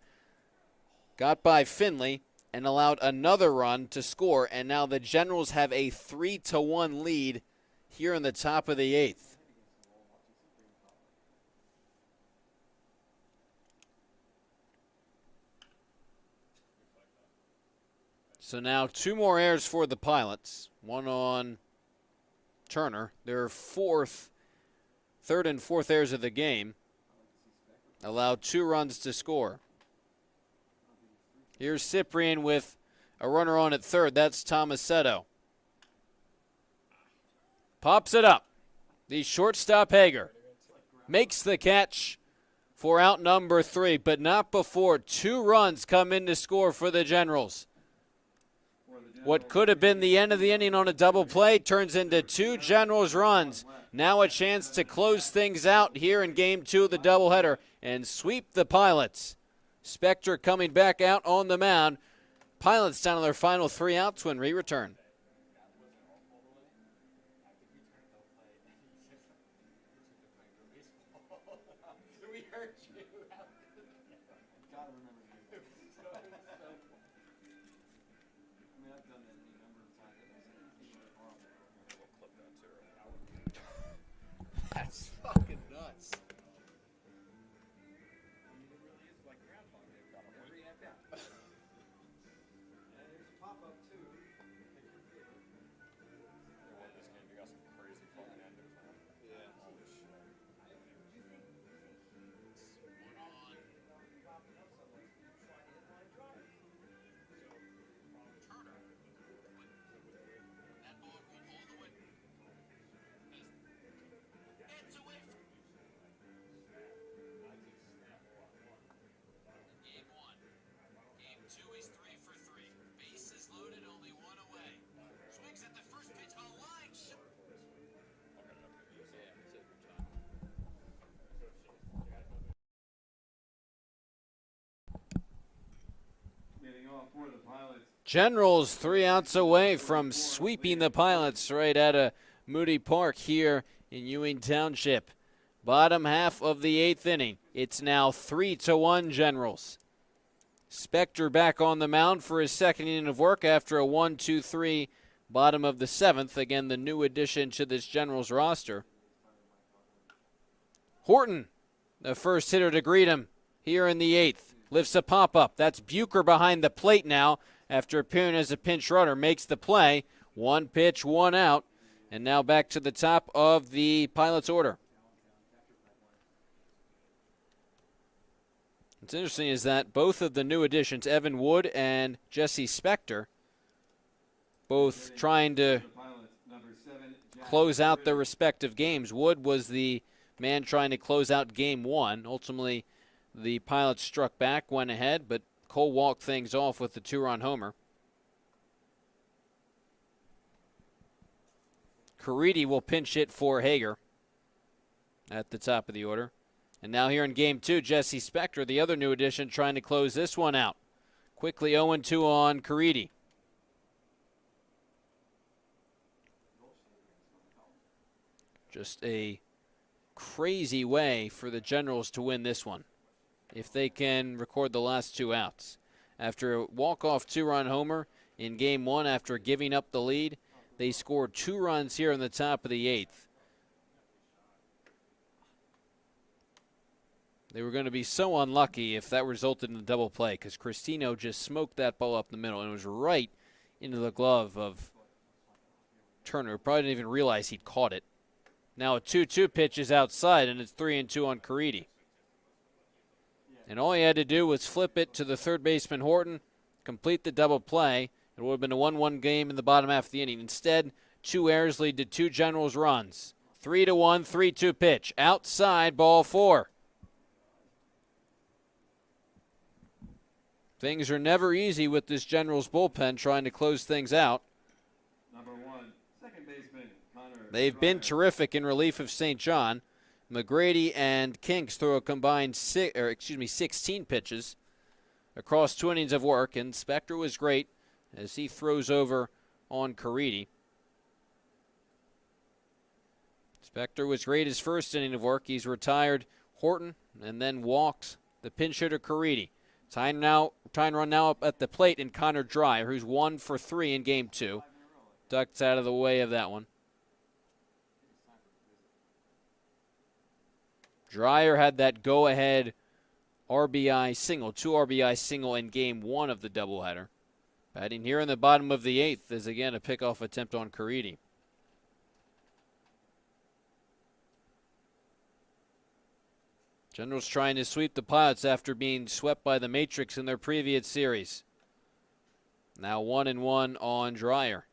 got by Finley and allowed another run to score. And now the Generals have a 3-1 lead here in the top of the 8th. So now 2 more errors for the Pilots. One on Turner. Their third and fourth errors of the game. Allowed 2 runs to score. Here's Cyprian with a runner on at third. That's Tomasetto. Pops it up. The shortstop Hager makes the catch for out number 3, but not before 2 runs come in to score for the Generals. What could have been the end of the inning on a double play turns into 2 Generals runs. Now a chance to close things out here in Game 2 of the doubleheader and sweep the Pilots. Spector coming back out on the mound. Pilots down to their final 3 outs when we return. That's fucking nuts. Generals 3 outs away from sweeping the Pilots right out of Moody Park here in Ewing Township. Bottom half of the 8th inning. It's now 3-1 Generals. Spector back on the mound for his second inning of work after a 1-2-3 bottom of the 7th. Again, the new addition to this Generals roster. Horton, the first hitter to greet him here in the 8th. Lifts a pop-up. That's Bucher behind the plate now after appearing as a pinch runner. Makes the play. 1 pitch, 1 out. And now back to the top of the Pilots order. What's interesting is that both of the new additions, Evan Wood and Jesse Spector, both trying to close out their respective games. Wood was the man trying to close out Game 1. Ultimately, the Pilots struck back, went ahead, but Cole walked things off with the 2-run homer. Caridi will pinch hit for Hager at the top of the order. And now here in Game 2, Jesse Spector, the other new addition, trying to close this one out. Quickly 0-2 on Caridi. Just a crazy way for the Generals to win this one, if they can record the last 2 outs. After a walk-off 2-run homer in Game 1 after giving up the lead, they scored 2 runs here in the top of the 8th. They were going to be so unlucky if that resulted in a double play because Cristino just smoked that ball up the middle and it was right into the glove of Turner. Probably didn't even realize he'd caught it. Now a 2-2 pitch is outside and it's 3-2 on Caridi. And all he had to do was flip it to the third baseman Horton, complete the double play. It would have been a 1-1 game in the bottom half of the inning. Instead, 2 errors lead to 2 Generals runs. 3-1, 3-2 pitch. Outside, ball 4. Things are never easy with this Generals bullpen trying to close things out. Number 1, second baseman, Connor. They've been terrific in relief of St. John. McGrady and Kinks throw a combined 16 pitches. across 2 innings of work, and Spector was great as he throws over on Caridi. Spector was great his first inning of work. He's retired Horton and then walks the pinch hitter Caridi. Tying run now up at the plate in Connor Dreyer, who's 1 for 3 in game 2. Ducked out of the way of that one. Dreyer had that go-ahead RBI single, 2 RBI single in game 1 of the doubleheader. Batting here in the bottom of the 8th is again a pickoff attempt on Caridi. Generals trying to sweep the Pilots after being swept by the Matrix in their previous series. Now 1-1 on Dreyer.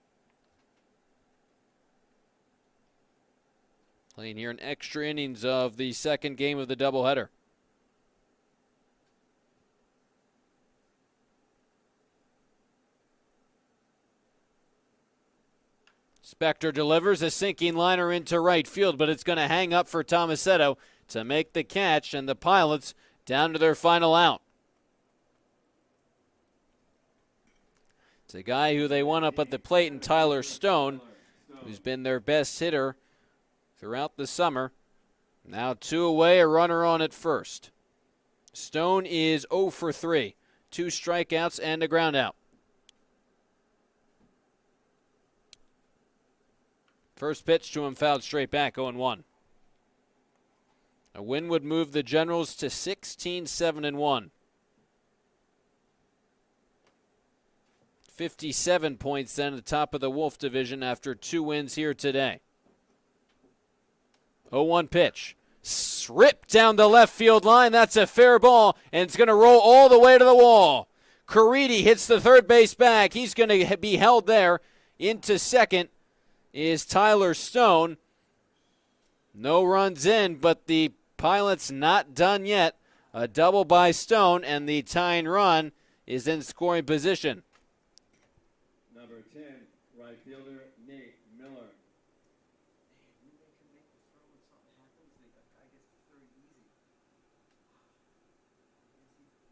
Playing here in extra innings of the second game of the doubleheader. Spector delivers a sinking liner into right field, but it's going to hang up for Tomasetto to make the catch, and the Pilots down to their final out. It's a guy who they want up at the plate in Tyler Stone, who's been their best hitter throughout the summer. Now 2 away, a runner on at first. Stone is 0 for 3, 2 strikeouts and a ground out. First pitch to him fouled straight back, 0-1. A win would move the Generals to 16-7-1. 57 points then at the top of the Wolf division after 2 wins here today. 0-1 pitch. Ripped down the left field line. That's a fair ball, and it's going to roll all the way to the wall. Caridi hits the third base bag. He's going to be held there. Into second is Tyler Stone. No runs in, but the Pilots not done yet. A double by Stone, and the tying run is in scoring position. Number 10, right fielder Nate Miller.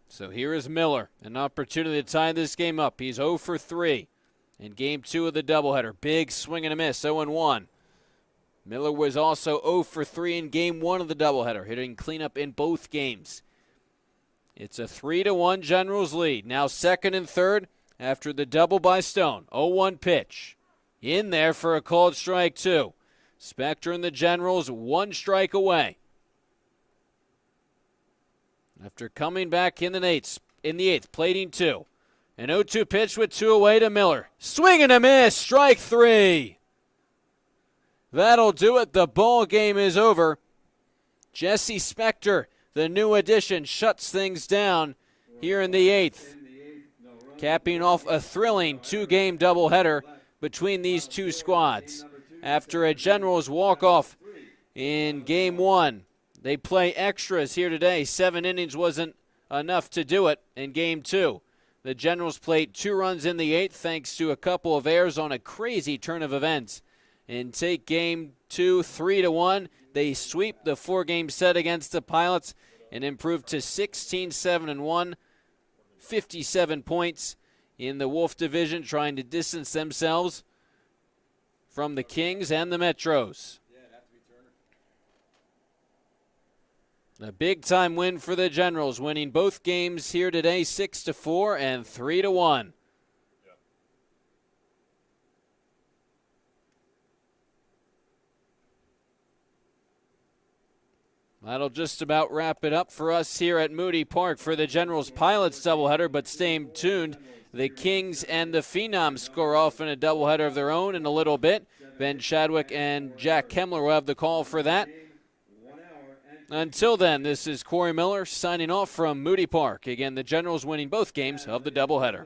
So here is Miller, an opportunity to tie this game up. He's 0 for 3 in game 2 of the doubleheader. Big swing and a miss, 0-1. Miller was also 0 for 3 in game 1 of the doubleheader, hitting cleanup in both games. It's a 3-1 Generals lead. Now second and third after the double by Stone. 0-1 pitch. In there for a called strike 2. Spector and the Generals 1 strike away. After coming back in the 8th, plating 2. An 0-2 pitch with 2 away to Miller. Swing and a miss, strike 3. That'll do it. The ball game is over. Jesse Spector, the new addition, shuts things down here in the 8th, capping off a thrilling 2-game doubleheader between these two squads. After a Generals walk-off in game 1, they play extras here today. 7 innings wasn't enough to do it in game 2. The Generals played 2 runs in the 8th thanks to a couple of errors on a crazy turn of events. And take game 2 3-1. They sweep the 4-game set against the Pilots and improve to 16-7-1, 57 points in the Wolf division, trying to distance themselves from the Kings and the Metros. A big-time win for the Generals, winning both games here today 6-4 and 3-1. That'll just about wrap it up for us here at Moody Park for the Generals Pilots doubleheader, but stay tuned. The Kings and the Phenoms score off in a doubleheader of their own in a little bit. Ben Chadwick and Jack Kemmler will have the call for that. Until then, this is Corey Miller signing off from Moody Park. Again, the Generals winning both games of the doubleheader.